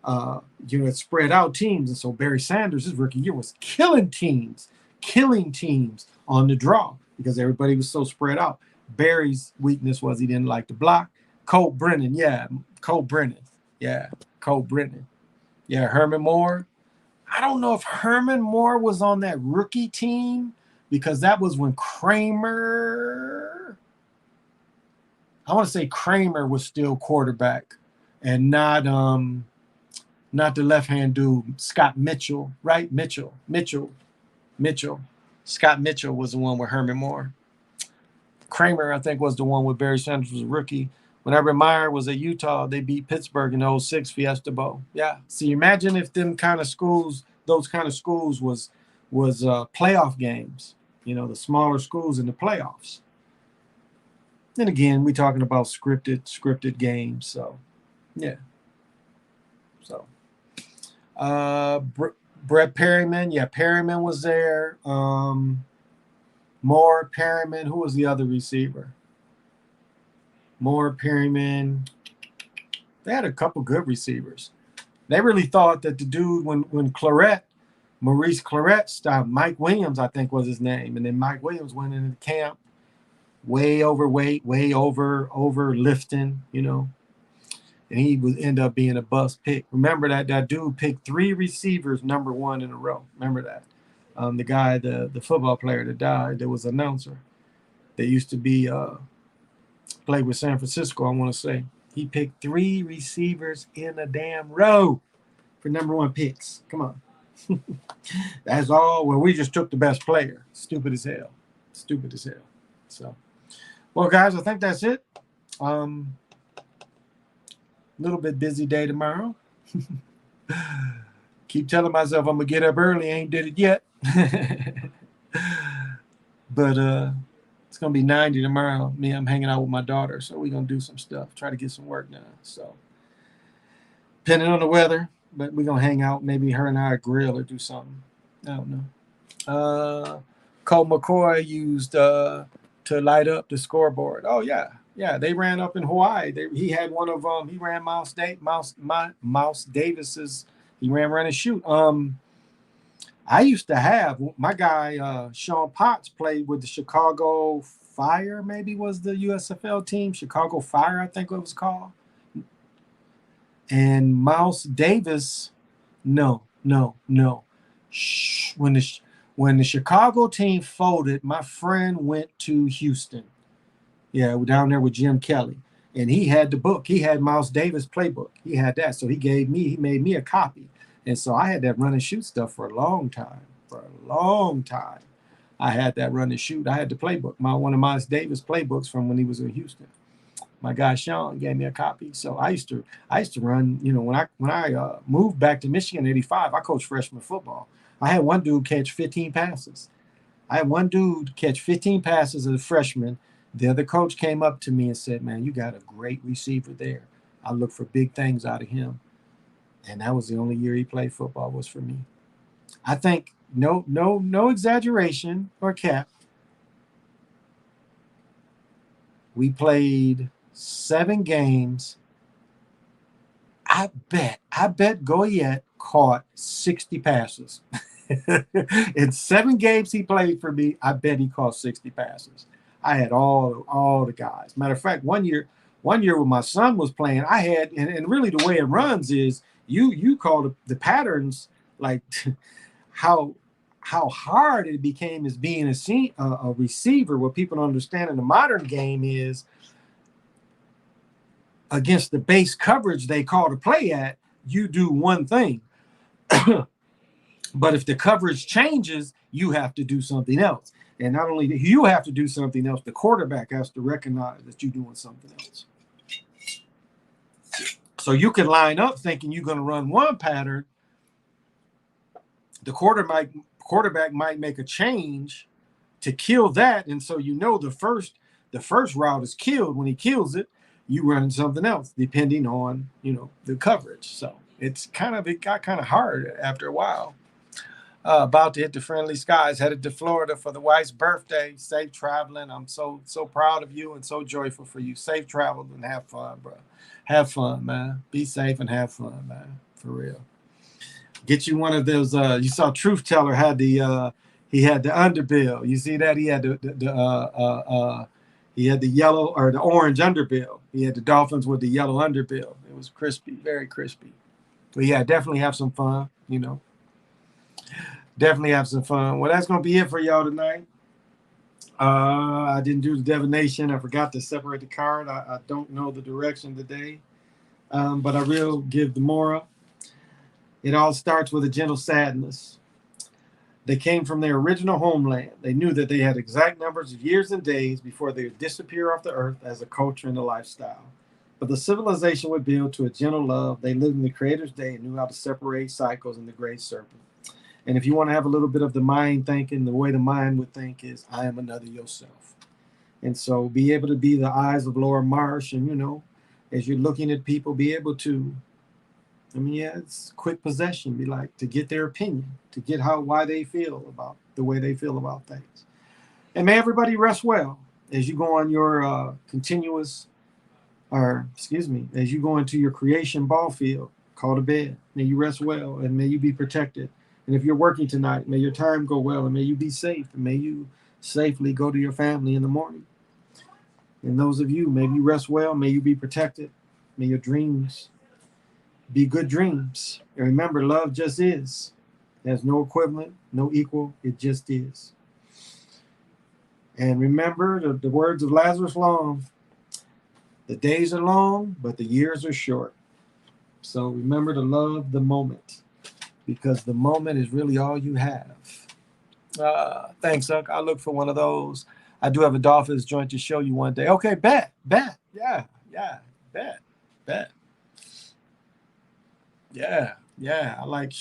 it spread out teams. And so Barry Sanders, his rookie year, was killing teams on the draw because everybody was so spread out. Barry's weakness was he didn't like to block. Colt Brennan. Yeah, Herman Moore. I don't know if Herman Moore was on that rookie team, because that was when Kramer, I want to say Kramer was still quarterback, and not the left-hand dude, Scott Mitchell, right? Mitchell. Scott Mitchell was the one with Herman Moore. Kramer, I think, was the one with Barry Sanders was a rookie. When Urban Meyer was at Utah, they beat Pittsburgh in the 06 Fiesta Bowl. Yeah. See, imagine if those kind of schools was playoff games, the smaller schools in the playoffs. Then again, we're talking about scripted games. So, yeah. So, Brett Perryman. Yeah, Perryman was there. Moore, Perryman. Who was the other receiver? Moore, Perryman. They had a couple good receivers. They really thought that the dude, when Maurice Clarett stopped, Mike Williams, I think was his name. And then Mike Williams went into camp way overweight, way over lifting, and he would end up being a bust pick. Remember that dude picked 3 receivers number 1 in a row. Remember that? The guy, the football player that died, that was an announcer. They used to be played with San Francisco, I want to say. He picked 3 receivers in a damn row for number 1 picks. Come on. That's all. Well, we just took the best player. Stupid as hell. So, well, guys, I think that's it. Little bit busy day tomorrow. Keep telling myself I'm going to get up early. Ain't did it yet. But it's going to be 90 tomorrow. I'm hanging out with my daughter, so we're going to do some stuff, try to get some work done. So, depending on the weather, but we're going to hang out. Maybe her and I grill or do something. I don't know. Colt McCoy used to light up the scoreboard. Oh, yeah. Yeah, they ran up in Hawaii. He had one of them. He ran Mouse Davis's. He ran run and shoot. I used to have my guy Sean Potts played with the Chicago Fire. Maybe was the USFL team. Chicago Fire, I think it was called. And Mouse Davis, no. When the Chicago team folded, my friend went to Houston. Yeah, down there with Jim Kelly. And he had the book. He had Mouse Davis playbook. He had that. So he made me a copy. And so I had that run and shoot stuff for a long time. I had that run and shoot. I had the playbook. One of Miles Davis playbooks from when he was in Houston. My guy Sean gave me a copy. So I used to run, when I moved back to Michigan in '85, I coached freshman football. I had one dude catch 15 passes. as a freshman. The other coach came up to me and said, "Man, you got a great receiver there. I look for big things out of him." And that was the only year he played football was for me. I think no exaggeration or cap. We played 7 games. I bet Goyette caught 60 passes. In 7 games he played for me, I bet he caught 60 passes. I had all the guys. Matter of fact, one year when my son was playing, I had and really the way it runs is you call the patterns like how hard it became as being a receiver. What people don't understand in the modern game is against the base coverage they call the play at, you do one thing. But if the coverage changes, you have to do something else. And not only do you have to do something else, the quarterback has to recognize that you're doing something else. So you can line up thinking you're going to run one pattern. The quarterback might make a change to kill that. And so the first route is killed. When he kills it, you run something else depending on, the coverage. So it got kind of hard after a while. About to hit the friendly skies, headed to Florida for the wife's birthday. Safe traveling. I'm so proud of you and so joyful for you. Safe travel and have fun, bro. Have fun, man. Be safe and have fun, man. For real. Get you one of those. You saw Truth Teller had he had the underbill. You see that he had he had the yellow or the orange underbill. He had the Dolphins with the yellow underbill. It was crispy, very crispy. But yeah, definitely have some fun. Definitely have some fun. Well, that's going to be it for y'all tonight. I didn't do the divination. I forgot to separate the card. I don't know the direction today, but I will give the moral. It all starts with a gentle sadness. They came from their original homeland. They knew that they had exact numbers of years and days before they would disappear off the earth as a culture and a lifestyle. But the civilization would build to a gentle love. They lived in the Creator's day and knew how to separate cycles in the great serpent. And if you want to have a little bit of the mind thinking, the way the mind would think is, I am another yourself. And so be able to be the eyes of Laura Marsh. And, as you're looking at people, be able to, it's quick possession. Be like to get their opinion, to get why they feel about the way they feel about things. And may everybody rest well as you go on your as you go into your creation ball field, call to bed. May you rest well and may you be protected. And if you're working tonight, may your time go well and may you be safe and may you safely go to your family in the morning. And those of you, may you rest well, may you be protected. May your dreams be good dreams. And remember, love just is. There's no equivalent, no equal, it just is. And remember the words of Lazarus Long, the days are long, but the years are short. So remember to love the moment. Because the moment is really all you have. Thanks, Unc. I'll look for one of those. I do have a Dolphins joint to show you one day. Okay, bet. Yeah, bet. Yeah. I like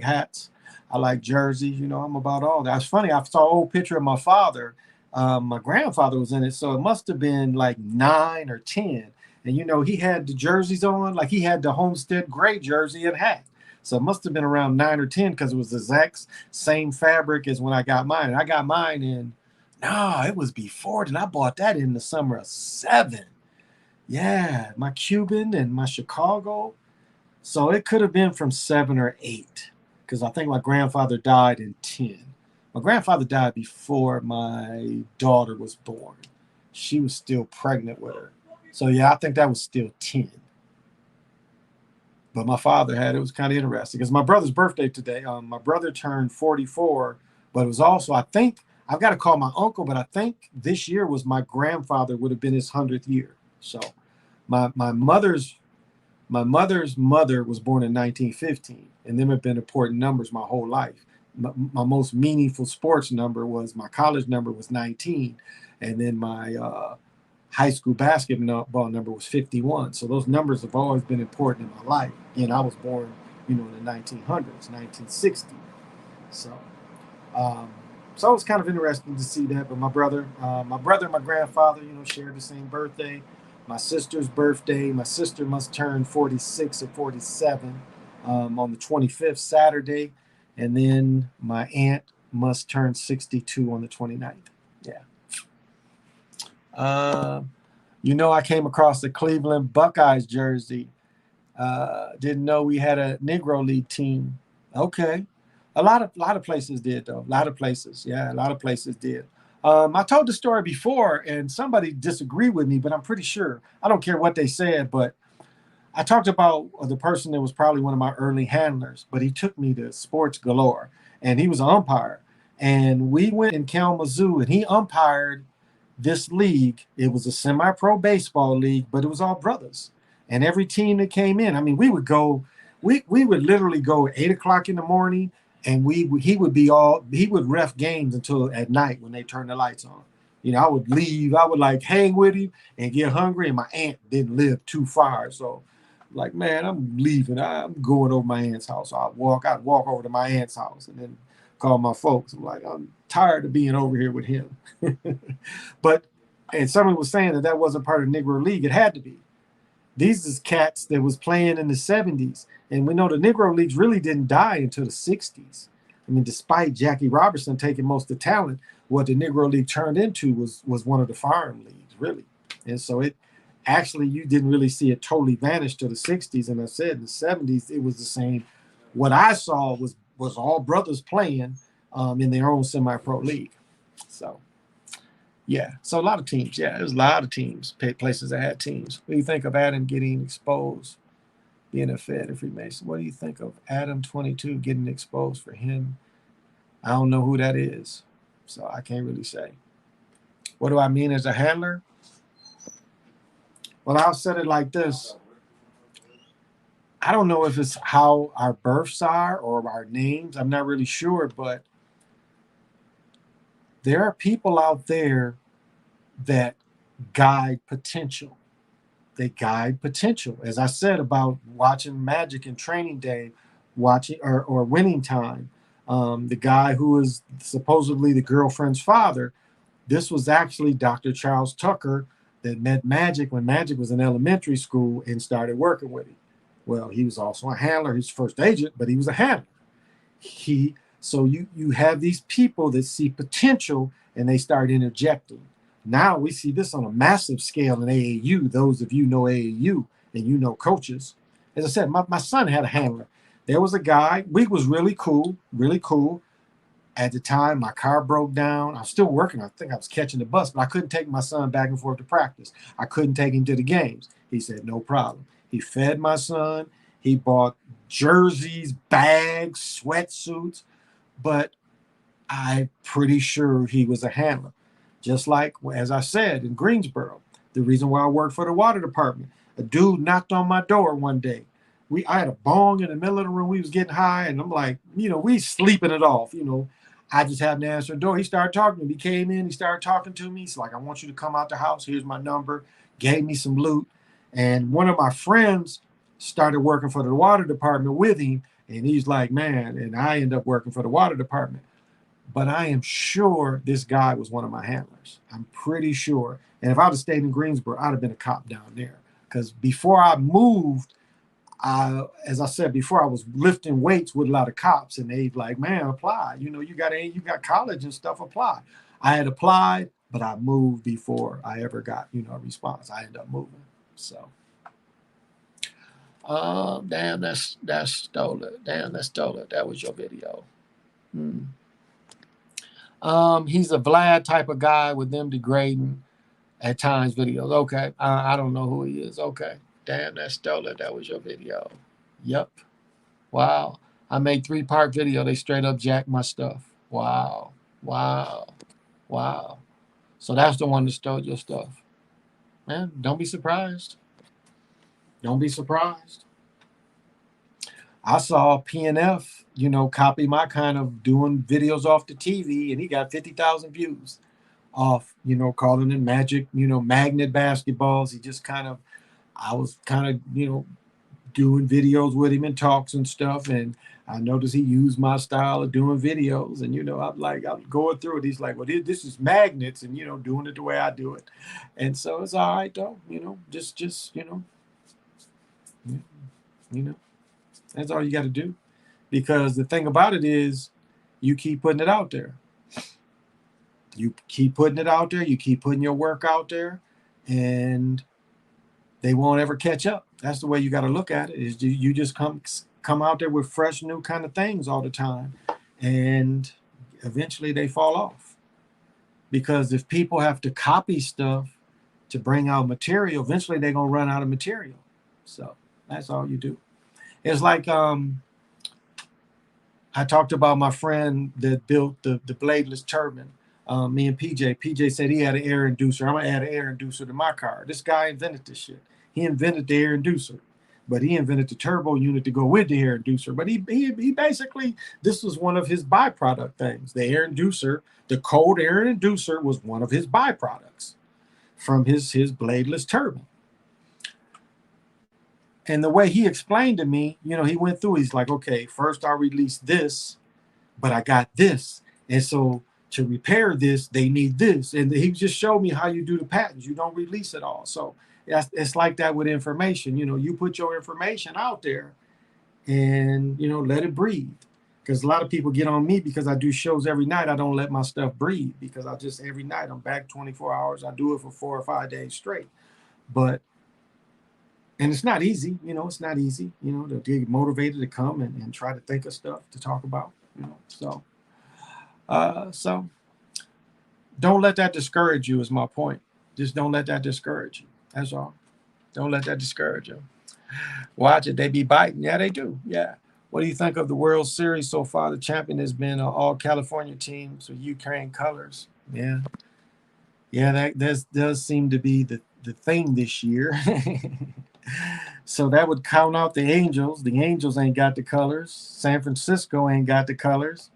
hats. I like jerseys. I'm about all that. It's funny. I saw an old picture of my father. My grandfather was in it, so it must have been like 9 or 10. And he had the jerseys on, like he had the Homestead gray jersey and hat. So it must have been around 9 or 10 because it was the exact same fabric as when I got mine. And I got mine it was before then. I bought that in the summer of 7. Yeah, my Cuban and my Chicago. So it could have been from 7 or 8 because I think my grandfather died in 10. My grandfather died before my daughter was born. She was still pregnant with her. So yeah, I think that was still 10. But my father it was kind of interesting because my brother's birthday today. My brother turned 44, but it was also, I think, I've got to call my uncle, but I think this year was my grandfather would have been his 100th year. So my mother's mother was born in 1915, and them have been important numbers my whole life. My most meaningful sports number was my college number was 19, and then my high school basketball number was 51. So those numbers have always been important in my life. And I was born, in the 1900s, 1960. So it was kind of interesting to see that. But my brother and my grandfather, shared the same birthday. My sister's birthday, my sister must turn 46 or 47 on the 25th, Saturday. And then my aunt must turn 62 on the 29th. Yeah. I came across the Cleveland Buckeyes jersey Didn't know we had a Negro League team. Okay. A lot of places did though. A lot of places. Yeah, a lot of places did. I told the story before and somebody disagreed with me, but I'm pretty sure. I don't care what they said, but I talked about the person that was probably one of my early handlers, but he took me to Sports Galore and he was an umpire. And we went in Kalamazoo and he umpired this league. It was a semi pro baseball league, but it was all brothers. And every team that came in, I mean, we would literally go at 8 o'clock in the morning and he would ref games until at night when they turned the lights on. I would leave, I would like hang with him and get hungry. And my aunt didn't live too far. So like, man, I'm leaving. I'm going over my aunt's house. So I'd walk over to my aunt's house and then call my folks. I'm like, I'm tired of being over here with him. But, and someone was saying that wasn't part of Negro League. It had to be. These is cats that was playing in the 70s. And we know the Negro Leagues really didn't die until the 60s. I mean, despite Jackie Robinson taking most of the talent, what the Negro League turned into was one of the farm leagues, really. And so it actually, you didn't really see it totally vanish to the 60s. And I said in the 70s, it was the same. What I saw was all brothers playing in their own semi-pro league. So, yeah. So a lot of teams. Yeah, there's a lot of teams, places that had teams. What do you think of Adam getting exposed, being a Fed and Freemason? What do you think of Adam 22 getting exposed for him? I don't know who that is, so I can't really say. What do I mean as a handler? Well, I'll set it like this. I don't know if it's how our births are or our names. I'm not really sure, but there are people out there that guide potential. They guide potential. As I said about watching Magic and Training Day, watching or Winning Time, the guy who was supposedly the girlfriend's father, this was actually Dr. Charles Tucker that met Magic when Magic was in elementary school and started working with him. Well, he was also a handler, his first agent, but he was a handler. So you have these people that see potential and they start interjecting. Now we see this on a massive scale in AAU. Those of you know AAU and you know coaches. As I said, my son had a handler. There was a guy, we was really cool, really cool. At the time, my car broke down. I was still working. I think I was catching the bus, but I couldn't take my son back and forth to practice. I couldn't take him to the games. He said, no problem. He fed my son. He bought jerseys, bags, sweatsuits, but I'm pretty sure he was a handler. Just like, as I said, in Greensboro, the reason why I worked for the water department, a dude knocked on my door one day. I had a bong in the middle of the room. We was getting high, and I'm like, we sleeping it off. I just happened to answer the door. He started talking to me. He came in. He started talking to me. He's like, I want you to come out the house. Here's my number. Gave me some loot. And one of my friends started working for the water department with him. And he's like, man, and I end up working for the water department. But I am sure this guy was one of my handlers. I'm pretty sure. And if I'd have stayed in Greensboro, I'd have been a cop down there. Because before I moved, as I said before, I was lifting weights with a lot of cops, and they like, man, apply. You got college and stuff. Apply. I had applied, but I moved before I ever got a response. I ended up moving. So, damn, that's stolen. Damn, that's stolen. That was your video. He's a Vlad type of guy with them degrading at times videos. Okay, I don't know who he is. Okay. Damn, that's stolen. That was your video. Yep. Wow. I made 3-part video. They straight up jacked my stuff. Wow. Wow. Wow. So that's the one that stole your stuff. Man, don't be surprised. Don't be surprised. I saw PNF, copy my kind of doing videos off the TV, and he got 50,000 views off, calling it magic, magnet basketballs. He just I was kind of, doing videos with him and talks and stuff. And I noticed he used my style of doing videos. And, I'm going through it. He's like, well, this is magnets and, doing it the way I do it. And so it's all right, though, just, that's all you got to do. Because the thing about it is you keep putting it out there. You keep putting it out there. You keep putting your work out there. And they won't ever catch up. That's the way you got to look at it. Is you just come out there with fresh new kind of things all the time, and eventually they fall off. Because if people have to copy stuff to bring out material, eventually they're gonna run out of material. So that's all you do. It's like I talked about my friend that built the bladeless turbine. Me and PJ. PJ said he had an air inducer. I'm gonna add an air inducer to my car. This guy invented this shit. He invented the air inducer, but he invented the turbo unit to go with the air inducer. But he basically, this was one of his byproduct things. The air inducer, the cold air inducer, was one of his byproducts from his bladeless turbine. And the way he explained to me, he went through, he's like, okay, first I released this, but I got this. And so to repair this, they need this. And he just showed me how you do the patents. You don't release it all. So it's like that with information. You put your information out there and, let it breathe. Because a lot of people get on me because I do shows every night. I don't let my stuff breathe because every night I'm back 24 hours. I do it for 4 or 5 days straight. And it's not easy, it's not easy, to get motivated to come and try to think of stuff to talk about, So don't let that discourage you is my point. Just don't let that discourage you. That's all. Don't let that discourage you. Watch it. They be biting. Yeah, they do. Yeah. What do you think of the World Series so far? The champion has been all California teams with Ukraine colors. Yeah. Yeah, that does seem to be the thing this year. So that would count out the Angels. The Angels ain't got the colors. San Francisco ain't got the colors.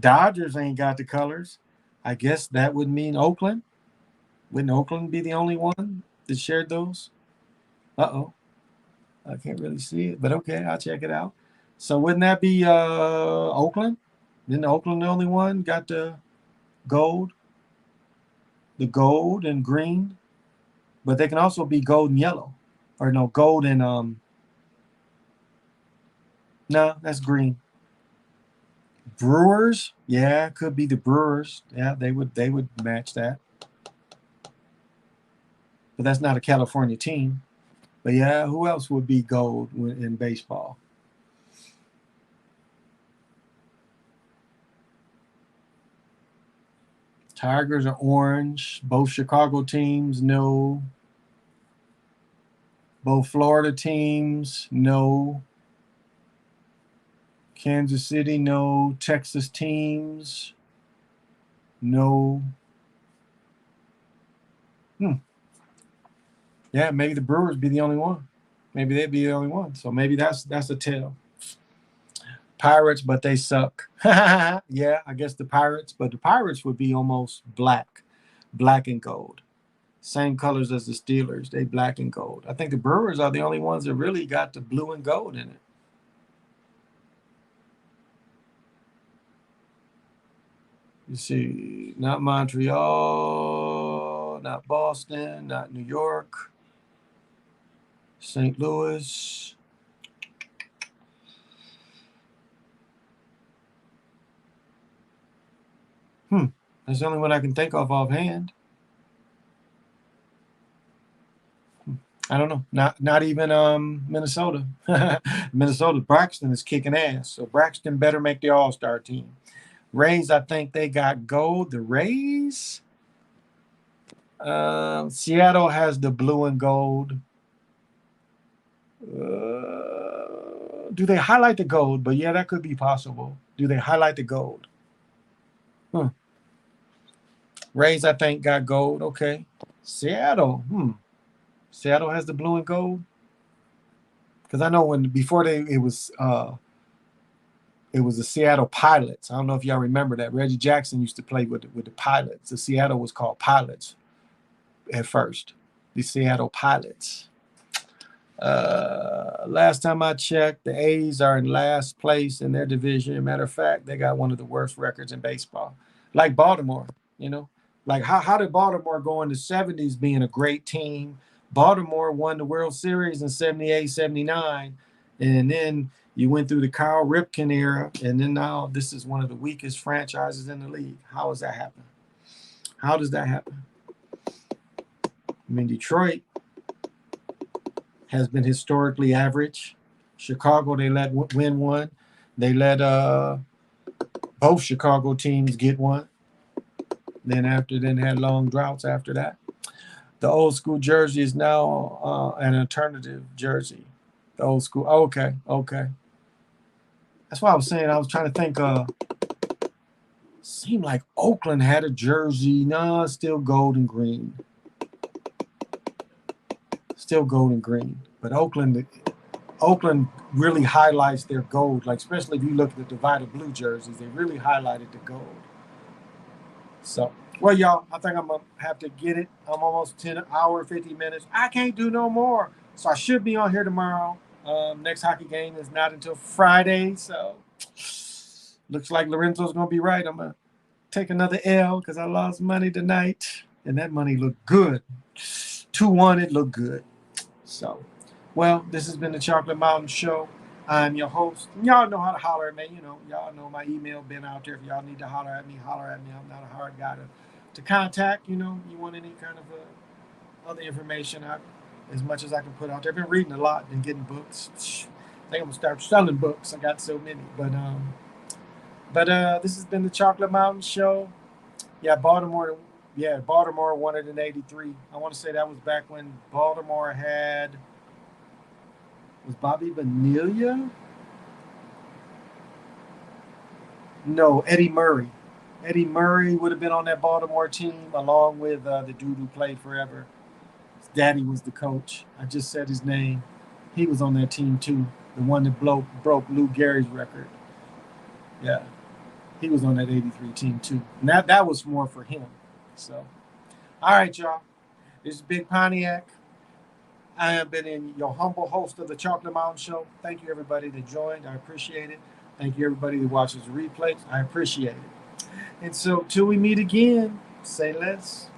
Dodgers ain't got the colors. I guess that would mean Oakland. Wouldn't Oakland be the only one that shared those? Uh-oh. I can't really see it, but okay, I'll check it out. So wouldn't that be Oakland? Isn't Oakland the only one got the gold? The gold and green? But they can also be gold and yellow. Or no, gold and no, that's green. Brewers, yeah, could be the Brewers. Yeah, they would match that. But that's not a California team. But yeah, who else would be gold in baseball? Tigers are orange. Both Chicago teams, no. Both Florida teams, no. Kansas City, no. Texas teams, no. Yeah, maybe the Brewers be the only one. Maybe they'd be the only one. So maybe that's a tell. Pirates, but they suck. Yeah, I guess the Pirates, but the Pirates would be almost black and gold. Same colors as the Steelers. They black and gold. I think the Brewers are the only ones that really got the blue and gold in it. You see, not Montreal, not Boston, not New York, St. Louis. That's the only one I can think of offhand. I don't know. Not even Minnesota. Minnesota, Braxton is kicking ass. So Braxton better make the All-Star team. Rays, I think they got gold. The Rays. Seattle has the blue and gold. Do they highlight the gold? But yeah, that could be possible. Do they highlight the gold? Rays, I think, got gold. Okay. Seattle. Seattle has the blue and gold. Because I know before it was the Seattle Pilots. I don't know if y'all remember that. Reggie Jackson used to play with the Pilots. The Seattle was called Pilots at first. The Seattle Pilots. Last time I checked, the A's are in last place in their division. Matter of fact, they got one of the worst records in baseball. Like Baltimore, Like how did Baltimore go in the 70s being a great team? Baltimore won the World Series in 78, 79. And then you went through the Kyle Ripken era. And then now this is one of the weakest franchises in the league. How does that happen? How does that happen? I mean, Detroit, has been historically average. Chicago, they let win one. They let both Chicago teams get one. Then had long droughts after that. The old school jersey is now an alternative jersey. The old school. Okay, okay. That's why I was saying. I was trying to think. Seemed like Oakland had a jersey. No, still gold and green. Still gold and green. But Oakland really highlights their gold. Like especially if you look at the divided blue jerseys, they really highlighted the gold. So, well, y'all, I think I'm gonna have to get it. I'm almost 10 hour, 50 minutes. I can't do no more. So I should be on here tomorrow. Next hockey game is not until Friday, so looks like Lorenzo's gonna be right. I'm gonna take another L because I lost money tonight, and that money looked good. 2-1, it looked good. So, well, this has been the Chocolate Mountain Show. I'm your host. Y'all know how to holler at me. You know, y'all know my email been out there. If y'all need to holler at me, holler at me. I'm not a hard guy to contact. You know, you want any kind of other information, as much as I can put out there. I've been reading a lot, been getting books. I think I'm gonna start selling books. I got so many. But this has been the Chocolate Mountain Show. Yeah, Baltimore. Yeah, Baltimore won it in '83. I want to say that was back when Baltimore had was Bobby Bonilla. No, Eddie Murray. Eddie Murray would have been on that Baltimore team along with the dude who played forever. His daddy was the coach. I just said his name. He was on that team too. The one that broke Lou Gehrig's record. Yeah, he was on that '83 team too. And that was more for him. So, all right, y'all. This is Big Pontiac. I have been in your humble host of the Chocolate Mountain Show. Thank you, everybody that joined. I appreciate it. Thank you, everybody that watches the replays. I appreciate it. And so, till we meet again, say less.